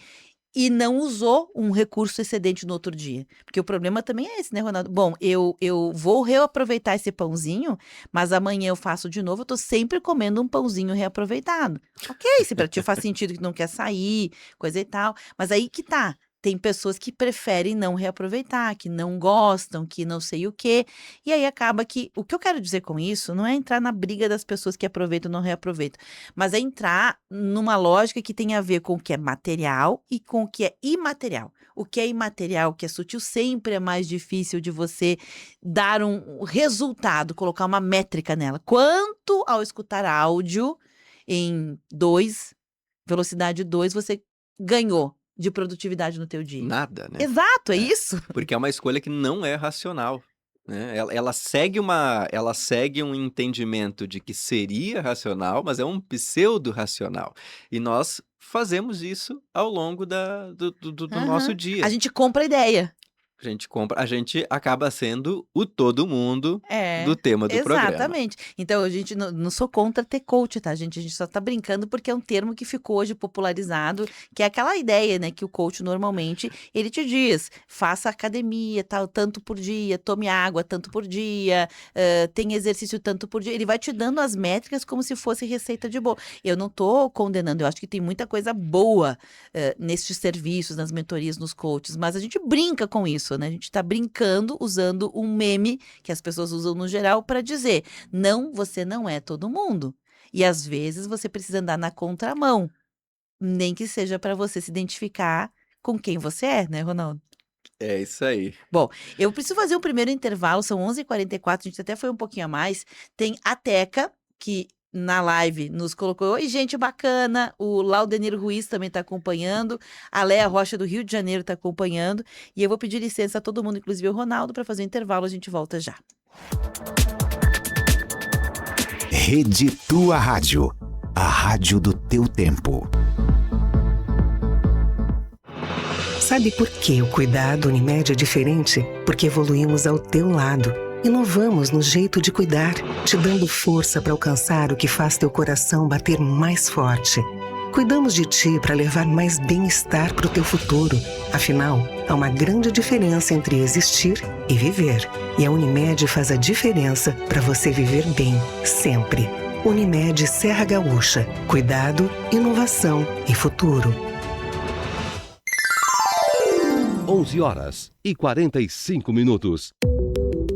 E não usou um recurso excedente no outro dia. Porque o problema também é esse, né, Ronaldo? Bom, eu vou reaproveitar esse pãozinho, mas amanhã eu faço de novo, eu tô sempre comendo um pãozinho reaproveitado. Ok, se pra ti faz sentido que não quer sair, coisa e tal. Mas aí que tá. Tem pessoas que preferem não reaproveitar, que não gostam, que não sei o quê. E aí acaba que. O que eu quero dizer com isso não é entrar na briga das pessoas que aproveitam e não reaproveitam, mas é entrar numa lógica que tem a ver com o que é material e com o que é imaterial. O que é imaterial, o que é sutil, sempre é mais difícil de você dar um resultado, colocar uma métrica nela. Quanto ao escutar áudio em 2, velocidade 2, você ganhou de produtividade no teu dia. Nada, né? Exato, é isso. Porque é uma escolha que não é racional, né? Ela segue um entendimento de que seria racional, mas é um pseudo-racional. E nós fazemos isso ao longo do nosso Aham. dia. A gente compra a ideia. A gente acaba sendo o todo mundo do tema do programa. Exatamente. Então, a gente não sou contra ter coach, tá, gente? A gente só tá brincando porque é um termo que ficou hoje popularizado, que é aquela ideia, né, que o coach normalmente, ele te diz, faça academia, tal, tanto por dia, tome água tanto por dia, tem exercício tanto por dia. Ele vai te dando as métricas como se fosse receita de bolo. Eu não tô condenando, eu acho que tem muita coisa boa nestes serviços, nas mentorias, nos coaches, mas a gente brinca com isso, né? A gente tá brincando usando um meme que as pessoas usam no geral para dizer, não, você não é todo mundo. E às vezes você precisa andar na contramão, nem que seja para você se identificar com quem você é, né, Ronaldo? É isso aí. Bom, eu preciso fazer um primeiro intervalo, são 11h44, a gente até foi um pouquinho a mais. Tem a Teca, que na live nos colocou, oi gente bacana, o Laudenir Ruiz também está acompanhando, a Léa Rocha do Rio de Janeiro está acompanhando, e eu vou pedir licença a todo mundo, inclusive o Ronaldo, para fazer o intervalo, a gente volta já. Rede Tua Rádio, a rádio do teu tempo. Sabe por que o cuidado Unimed é diferente? Porque evoluímos ao teu lado. Inovamos no jeito de cuidar, te dando força para alcançar o que faz teu coração bater mais forte. Cuidamos de ti para levar mais bem-estar para o teu futuro. Afinal, há uma grande diferença entre existir e viver. E a Unimed faz a diferença para você viver bem, sempre. Unimed Serra Gaúcha. Cuidado, inovação e futuro. 11h45.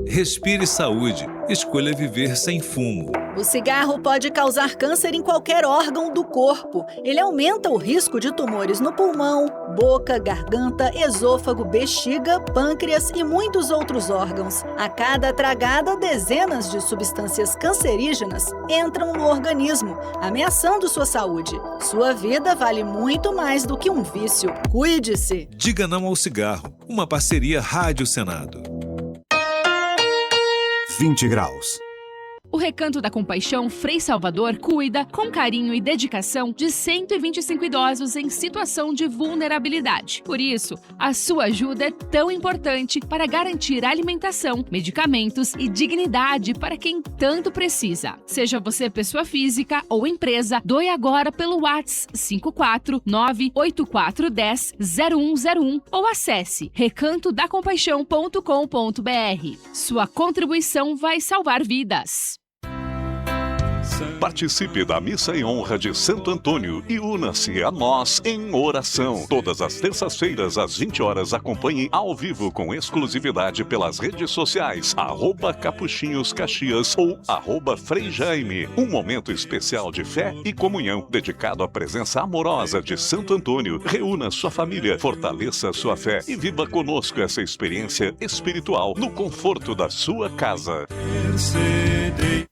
Respire saúde. Escolha viver sem fumo. O cigarro pode causar câncer em qualquer órgão do corpo. Ele aumenta o risco de tumores no pulmão, boca, garganta, esôfago, bexiga, pâncreas e muitos outros órgãos. A cada tragada, dezenas de substâncias cancerígenas entram no organismo, ameaçando sua saúde. Sua vida vale muito mais do que um vício. Cuide-se! Diga não ao cigarro. Uma parceria Rádio Senado. 20 graus. O Recanto da Compaixão Frei Salvador cuida, com carinho e dedicação, de 125 idosos em situação de vulnerabilidade. Por isso, a sua ajuda é tão importante para garantir alimentação, medicamentos e dignidade para quem tanto precisa. Seja você pessoa física ou empresa, doe agora pelo WhatsApp 54984100101 ou acesse recantodacompaixão.com.br. Sua contribuição vai salvar vidas. Participe da missa em honra de Santo Antônio e una-se a nós em oração. Todas as terças-feiras, às 20 horas, acompanhe ao vivo com exclusividade pelas redes sociais, @Capuchinhos Caxias ou @Frei Jaime. Um momento especial de fé e comunhão, dedicado à presença amorosa de Santo Antônio. Reúna sua família, fortaleça sua fé e viva conosco essa experiência espiritual no conforto da sua casa.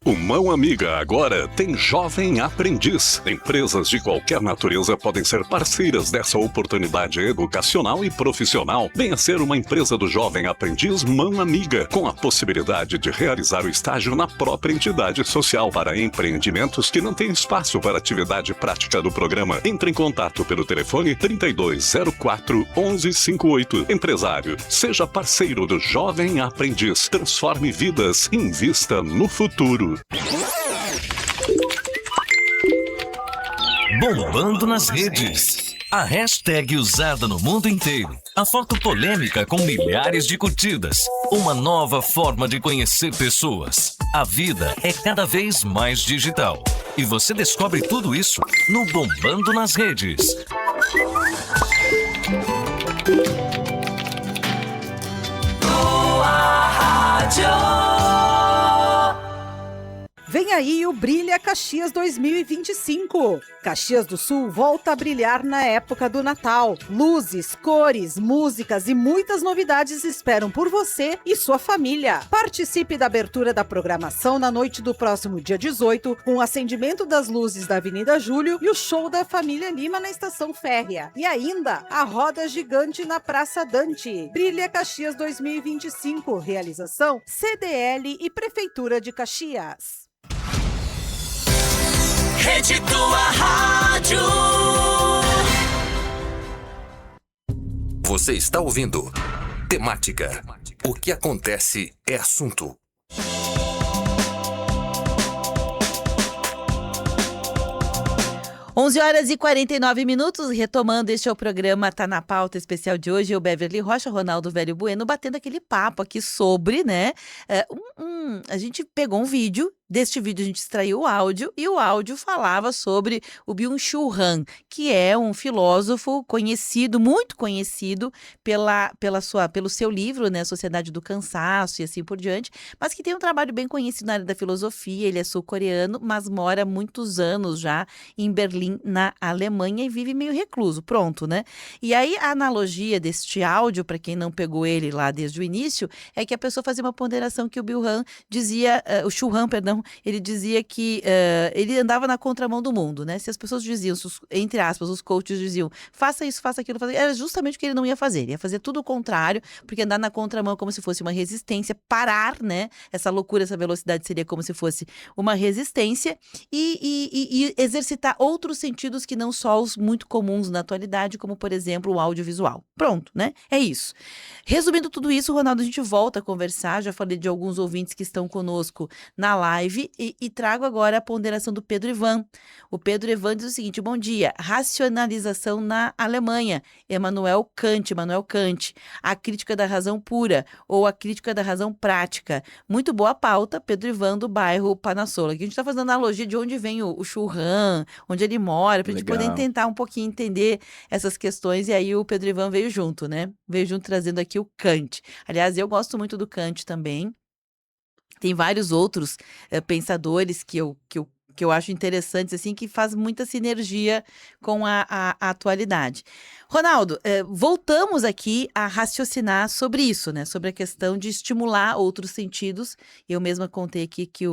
O Mão Amiga agora tem Jovem Aprendiz. Empresas de qualquer natureza podem ser parceiras dessa oportunidade educacional e profissional. Venha ser uma empresa do Jovem Aprendiz Mão Amiga, com a possibilidade de realizar o estágio na própria entidade social para empreendimentos que não têm espaço para atividade prática do programa. Entre em contato pelo telefone 3204-1158. Empresário, seja parceiro do Jovem Aprendiz. Transforme vidas, invista no futuro. Bombando nas redes. A hashtag usada no mundo inteiro. A foto polêmica com milhares de curtidas. Uma nova forma de conhecer pessoas. A vida é cada vez mais digital. E você descobre tudo isso no Bombando nas Redes. Boa Rádio! Vem aí o Brilha Caxias 2025. Caxias do Sul volta a brilhar na época do Natal. Luzes, cores, músicas e muitas novidades esperam por você e sua família. Participe da abertura da programação na noite do próximo dia 18, com o acendimento das luzes da Avenida Júlio e o show da família Lima na Estação Férrea. E ainda a roda gigante na Praça Dante. Brilha Caxias 2025. Realização CDL e Prefeitura de Caxias. Rede Tua Rádio. Você está ouvindo Temática. O que acontece é assunto. 11h49, retomando, este é o programa Tá na Pauta especial de hoje, eu, Beverly Rocha, Ronaldo Velho Bueno, batendo aquele papo aqui sobre, né, a gente pegou um vídeo. Deste vídeo a gente extraiu o áudio e o áudio falava sobre o Byung-Chul Han, que é um filósofo conhecido, muito conhecido pelo seu livro, né, Sociedade do Cansaço e assim por diante, mas que tem um trabalho bem conhecido na área da filosofia. Ele é sul-coreano, mas mora há muitos anos já em Berlim, na Alemanha, e vive meio recluso, pronto, né? E aí a analogia deste áudio, para quem não pegou ele lá desde o início, é que a pessoa fazia uma ponderação que o Chul Han Então, ele dizia que ele andava na contramão do mundo, né? Se as pessoas diziam, entre aspas, os coaches diziam, faça isso, faça aquilo, era justamente o que ele não ia fazer. Ele ia fazer tudo o contrário, porque andar na contramão é como se fosse uma resistência, parar, né? Essa loucura, essa velocidade seria como se fosse uma resistência e exercitar outros sentidos que não só os muito comuns na atualidade, como, por exemplo, o audiovisual. Pronto, né? É isso. Resumindo tudo isso, Ronaldo, a gente volta a conversar. Já falei de alguns ouvintes que estão conosco na live e trago agora a ponderação do Pedro Ivan. O Pedro Ivan diz o seguinte: bom dia, racionalização na Alemanha, Immanuel Kant, a crítica da razão pura ou a crítica da razão prática. Muito boa pauta, Pedro Ivan, do bairro Panassola. Aqui a gente está fazendo analogia de onde vem o Churran, onde ele mora, para a gente poder tentar um pouquinho entender essas questões, e aí o Pedro Ivan veio junto, né? Veio junto trazendo aqui o Kant. Aliás, eu gosto muito do Kant também. Tem vários outros pensadores que eu acho interessantes, assim, que faz muita sinergia com a atualidade. Ronaldo, voltamos aqui a raciocinar sobre isso, né? Sobre a questão de estimular outros sentidos. Eu mesma contei aqui que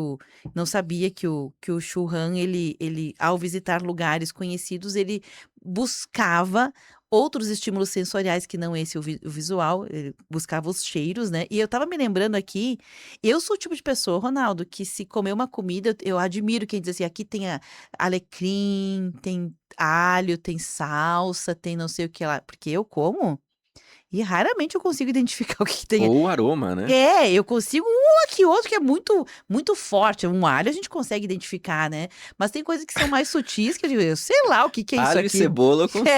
não sabia que o Churran, ele, ao visitar lugares conhecidos, ele buscava outros estímulos sensoriais que não esse o visual, ele buscava os cheiros, né? E eu tava me lembrando aqui, eu sou o tipo de pessoa, Ronaldo, que se comer uma comida, eu admiro quem diz assim, aqui tem alecrim, tem alho, tem salsa, tem não sei o que lá, porque eu como e raramente eu consigo identificar o que tem. Ou o aroma, né? Eu consigo um aqui, outro que é muito, muito forte. Um alho a gente consegue identificar, né? Mas tem coisas que são mais sutis que eu digo, eu sei lá o que é isso aqui. Alho e cebola eu consigo.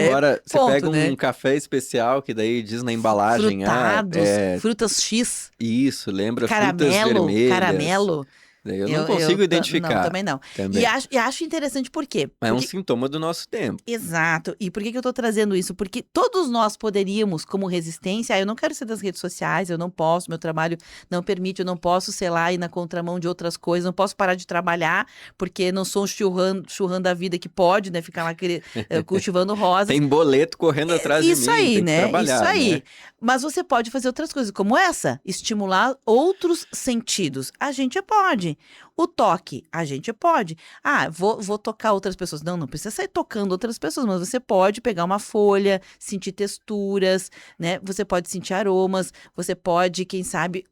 Agora, você ponto, pega né? um café especial que daí diz na embalagem... Frutados, frutas X. Isso, lembra frutas vermelhas. Caramelo. Daí eu não consigo identificar. Não, também não. Também. E acho interessante por quê? Mas é um sintoma do nosso tempo. Exato. E por que eu tô trazendo isso? Porque todos nós poderíamos, como resistência, eu não quero ser das redes sociais, eu não posso, meu trabalho não permite, eu não posso, sei lá, ir na contramão de outras coisas, não posso parar de trabalhar, porque não sou um churran da vida que pode, né, ficar lá cultivando rosas. Tem boleto correndo atrás de mim, Isso aí, tem que né? trabalhar, Isso aí. né? Mas você pode fazer outras coisas, como essa, estimular outros sentidos. A gente pode. O toque, a gente pode. Vou tocar outras pessoas. Não precisa sair tocando outras pessoas, mas você pode pegar uma folha, sentir texturas, né? Você pode sentir aromas, você pode, quem sabe,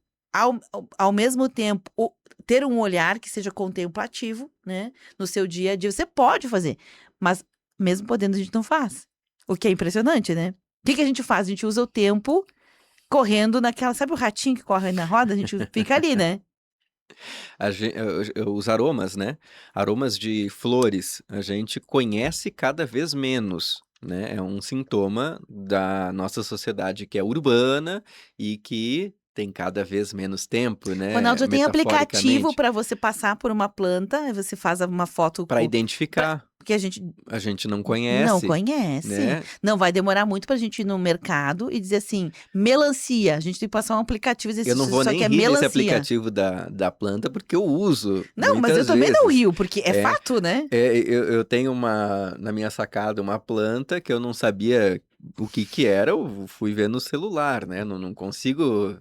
ao mesmo tempo, ter um olhar que seja contemplativo, né? No seu dia a dia, você pode fazer. Mas, mesmo podendo, a gente não faz. O que é impressionante, né? O que a gente faz? A gente usa o tempo correndo naquela... Sabe o ratinho que corre na roda? A gente fica ali, né? Os aromas, né? Aromas de flores, a gente conhece cada vez menos, né? É um sintoma da nossa sociedade que é urbana e que tem cada vez menos tempo, né? Ronaldo, já tem aplicativo Metaforicamente. para você passar por uma planta, aí você faz uma foto Para identificar. Porque a gente não conhece. Não conhece. Né? Não vai demorar muito pra gente ir no mercado e dizer assim, melancia. A gente tem que passar um aplicativo e dizer Eu não vou só nem que é rir desse melancia. aplicativo da planta porque eu uso. Não, mas eu muitas também vezes. não rio, porque é fato, né? Eu tenho na minha sacada uma planta que eu não sabia o que era, eu fui ver no celular, né? Não consigo.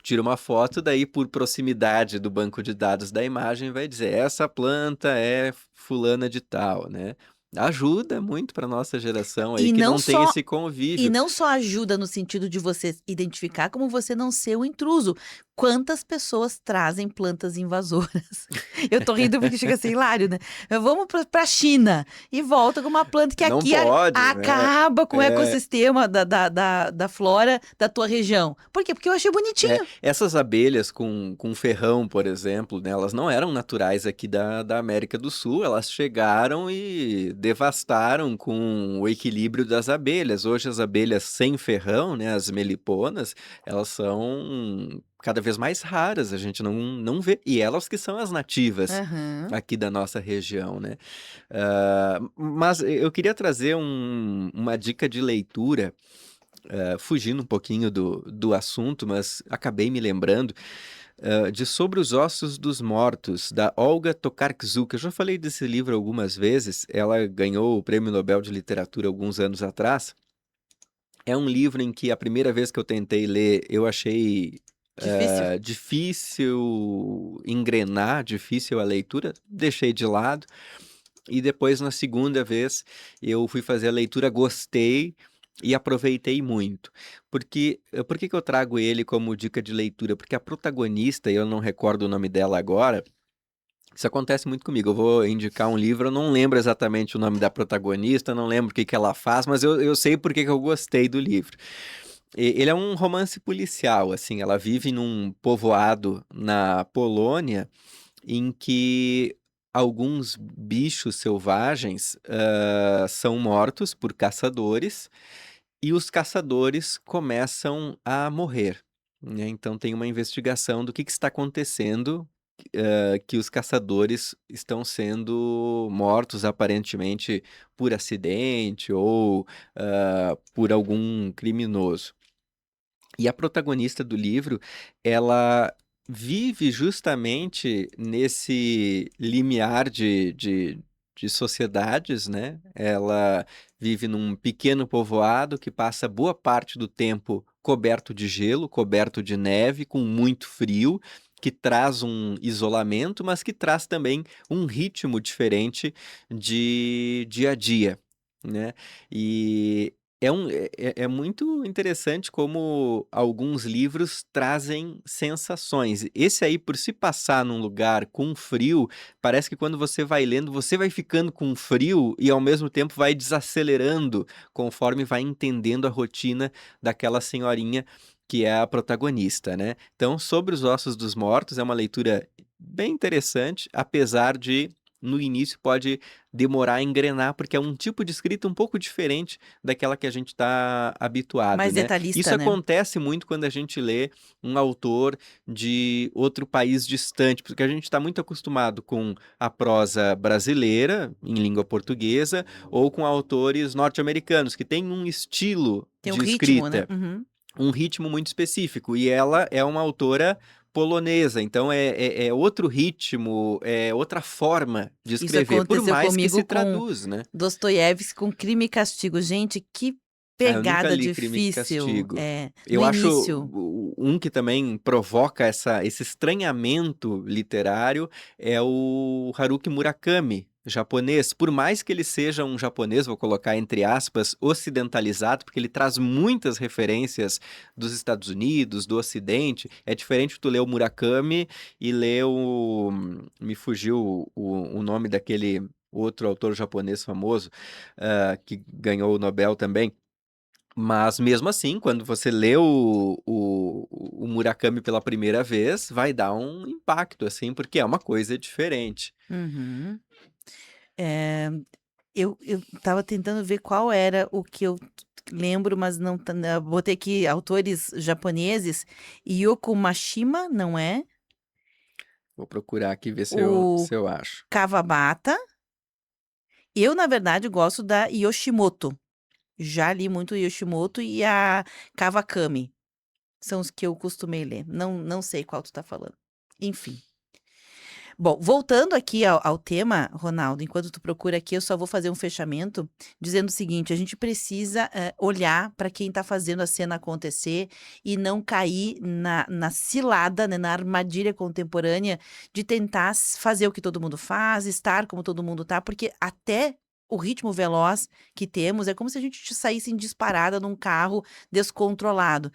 Tira uma foto, daí por proximidade do banco de dados da imagem vai dizer essa planta é fulana de tal, né? Ajuda muito para nossa geração aí E que não não tem só- esse convívio. E não só ajuda no sentido de você identificar, como você não ser o intruso. Quantas pessoas trazem plantas invasoras? Eu tô rindo porque chega a ser hilário, né? Vamos pra China e volta com uma planta que Não aqui pode, né? acaba com o É. ecossistema da flora da tua região. Por quê? Porque eu achei bonitinho. Essas abelhas com ferrão, por exemplo, né, elas não eram naturais aqui da América do Sul, elas chegaram e devastaram com o equilíbrio das abelhas. Hoje as abelhas sem ferrão, né, as meliponas, elas são cada vez mais raras, a gente não vê. E elas que são as nativas Aham. aqui da nossa região, né? Mas eu queria trazer uma dica de leitura, fugindo um pouquinho do assunto, mas acabei me lembrando, de Sobre os Ossos dos Mortos, da Olga Tokarczuk. Eu já falei desse livro algumas vezes, ela ganhou o Prêmio Nobel de Literatura alguns anos atrás. É um livro em que a primeira vez que eu tentei ler, eu achei Difícil? Difícil engrenar, difícil a leitura, deixei de lado. E depois, na segunda vez, eu fui fazer a leitura, gostei e aproveitei muito. Por que que eu trago ele como dica de leitura? Porque a protagonista, eu não recordo o nome dela agora, isso acontece muito comigo. Eu vou indicar um livro, eu não lembro exatamente o nome da protagonista, não lembro o que que ela faz, mas eu sei por que que eu gostei do livro. Ele é um romance policial, assim, ela vive num povoado na Polônia em que alguns bichos selvagens são mortos por caçadores e os caçadores começam a morrer, né? Então tem uma investigação do que está acontecendo, que os caçadores estão sendo mortos aparentemente por acidente ou por algum criminoso. E a protagonista do livro, ela vive justamente nesse limiar de sociedades, né? Ela vive num pequeno povoado que passa boa parte do tempo coberto de gelo, coberto de neve, com muito frio, que traz um isolamento, mas que traz também um ritmo diferente de dia a dia, né? E é muito interessante como alguns livros trazem sensações. Esse aí, por se passar num lugar com frio, parece que quando você vai lendo, você vai ficando com frio e ao mesmo tempo vai desacelerando conforme vai entendendo a rotina daquela senhorinha que é a protagonista, né? Então, Sobre os Ossos dos Mortos é uma leitura bem interessante, apesar de no início pode demorar a engrenar, porque é um tipo de escrita um pouco diferente daquela que a gente está habituado, Mais né? detalhista, Isso né? acontece muito quando a gente lê um autor de outro país distante, porque a gente está muito acostumado com a prosa brasileira, em língua portuguesa, ou com autores norte-americanos, que têm um estilo Tem um de ritmo, né? escrita, Uhum. um ritmo muito específico, e ela é uma autora polonesa, então é outro ritmo, é outra forma de Isso escrever, por aconteceu mais que se comigo com traduz, né? Dostoiévski, com Crime e Castigo. Gente, que Eu nunca pegada li Crime e difícil. Castigo. No Eu acho início. um que também provoca esse estranhamento literário é o Haruki Murakami, japonês. Por mais que ele seja um japonês, vou colocar entre aspas, ocidentalizado, porque ele traz muitas referências dos Estados Unidos, do Ocidente. É diferente tu ler o Murakami e ler Me fugiu o nome daquele outro autor japonês famoso, que ganhou o Nobel também. Mas mesmo assim, quando você lê o Murakami pela primeira vez, vai dar um impacto, assim, porque é uma coisa diferente. Uhum. Eu tava tentando ver qual era o que eu lembro, mas não botei aqui autores japoneses. Yoko Mashima, não é? Vou procurar aqui ver O se eu acho. Kawabata. Eu, na verdade, gosto da Yoshimoto. Já li muito Yoshimoto e a Kawakami. São os que eu costumei ler. Não sei qual tu tá falando. Enfim. Bom, voltando aqui ao tema, Ronaldo, enquanto tu procura aqui, eu só vou fazer um fechamento dizendo o seguinte: a gente precisa olhar para quem está fazendo a cena acontecer e não cair na cilada, né, na armadilha contemporânea de tentar fazer o que todo mundo faz, estar como todo mundo tá, porque até o ritmo veloz que temos é como se a gente saísse em disparada num carro descontrolado.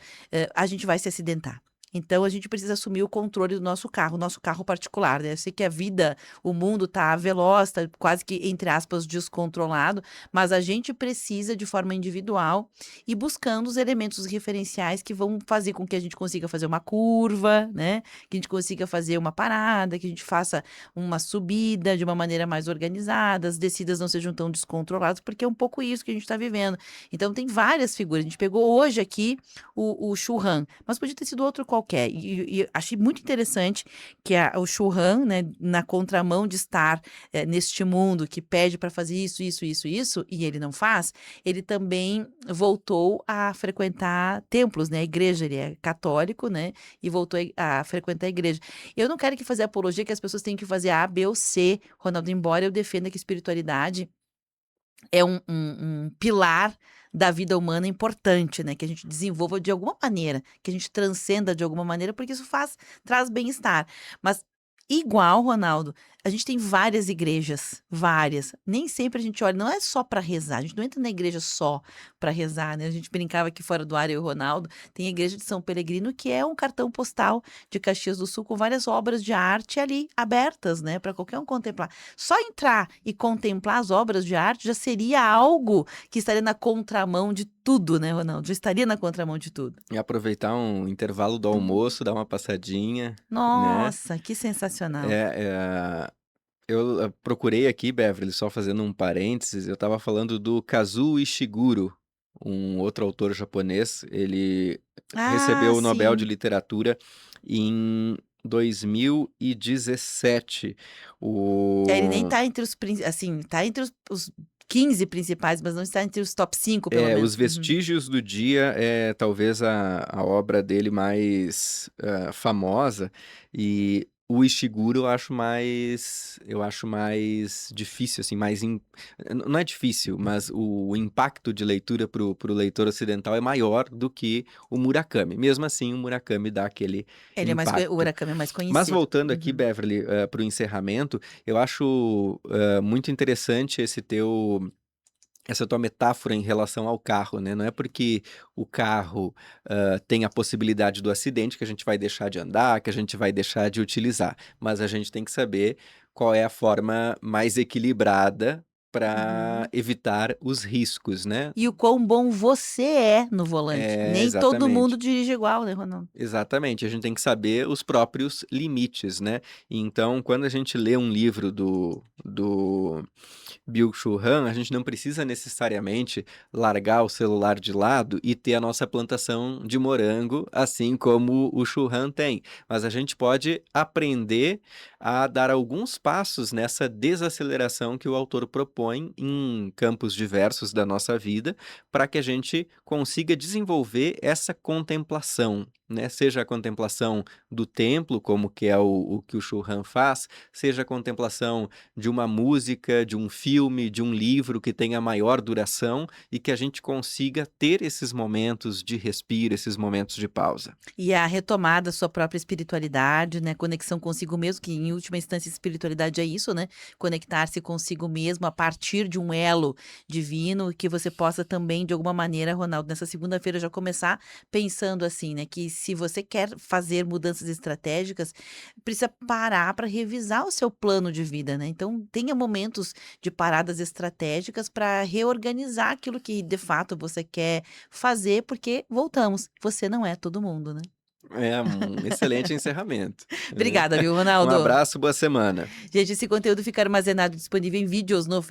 A gente vai se acidentar. Então, a gente precisa assumir o controle do nosso carro particular, né? Eu sei que a vida, o mundo tá veloz, tá quase que, entre aspas, descontrolado, mas a gente precisa, de forma individual, ir buscando os elementos referenciais que vão fazer com que a gente consiga fazer uma curva, né? Que a gente consiga fazer uma parada, que a gente faça uma subida de uma maneira mais organizada, as descidas não sejam tão descontroladas, porque é um pouco isso que a gente está vivendo. Então, tem várias figuras. A gente pegou hoje aqui o Churran, mas podia ter sido outro qualquer. E achei muito interessante que o Churran, né, na contramão de estar neste mundo que pede para fazer isso, e ele não faz, ele também voltou a frequentar templos, né? A igreja, ele é católico, né? E voltou a frequentar a igreja. Eu não quero aqui fazer apologia que as pessoas têm que fazer A, B ou C, Ronaldo, embora eu defenda que espiritualidade é um pilar da vida humana importante, né? Que a gente desenvolva de alguma maneira, que a gente transcenda de alguma maneira, porque isso traz bem-estar. Mas igual, Ronaldo, a gente tem várias igrejas, várias. Nem sempre a gente olha, não é só para rezar, a gente não entra na igreja só para rezar, né? A gente brincava aqui fora do ar, eu e o Ronaldo, tem a igreja de São Pelegrino, que é um cartão postal de Caxias do Sul com várias obras de arte ali abertas, né, para qualquer um contemplar. Só entrar e contemplar as obras de arte já seria algo que estaria na contramão de tudo, né, Ronaldo? Já estaria na contramão de tudo. E aproveitar um intervalo do almoço, dar uma passadinha, né? Nossa, que sensacional. Eu procurei aqui, Beverly, só fazendo um parênteses, eu estava falando do Kazuo Ishiguro, um outro autor japonês. Ele recebeu o Nobel de Sim. Literatura em 2017. Ele nem tá entre assim, tá entre os 15 principais, mas não está entre os top 5, pelo menos. Os Vestígios do Dia é talvez a obra dele mais famosa, e o Ishiguro eu acho mais difícil, assim, não é difícil, mas o impacto de leitura pro leitor ocidental é maior do que o Murakami. Mesmo assim, o Murakami dá aquele Ele impacto. O Murakami é mais conhecido. Mas voltando aqui, Beverly, para o encerramento, eu acho muito interessante essa tua metáfora em relação ao carro, né? Não é porque o carro tem a possibilidade do acidente que a gente vai deixar de andar, que a gente vai deixar de utilizar. Mas a gente tem que saber qual é a forma mais equilibrada para evitar os riscos, né? E o quão bom você é no volante. Nem todo Exatamente. mundo dirige igual, né, Ronaldo? Exatamente, a gente tem que saber os próprios limites, né? Então, quando a gente lê um livro do Byung-Chul Han, a gente não precisa necessariamente largar o celular de lado e ter a nossa plantação de morango, assim como o Chul Han tem. Mas a gente pode aprender a dar alguns passos nessa desaceleração que o autor propõe em campos diversos da nossa vida, para que a gente consiga desenvolver essa contemplação, né? Seja a contemplação do templo, como que é o que o Chul Han faz, seja a contemplação de uma música, de um filme, de um livro que tenha maior duração e que a gente consiga ter esses momentos de respiro, esses momentos de pausa. E a retomada da sua própria espiritualidade, né? Conexão consigo mesmo, que em última instância espiritualidade é isso, né? Conectar-se consigo mesmo a partir de um elo divino, que você possa também, de alguma maneira, Ronaldo, nessa segunda-feira já começar pensando assim, né? Que se você quer fazer mudanças estratégicas, precisa parar para revisar o seu plano de vida, né? Então, tenha momentos de paradas estratégicas para reorganizar aquilo que de fato você quer fazer, porque voltamos, você não é todo mundo, né? É um excelente encerramento. Obrigada, viu, Ronaldo? Um abraço, boa semana. Gente, esse conteúdo fica armazenado e disponível em vídeos no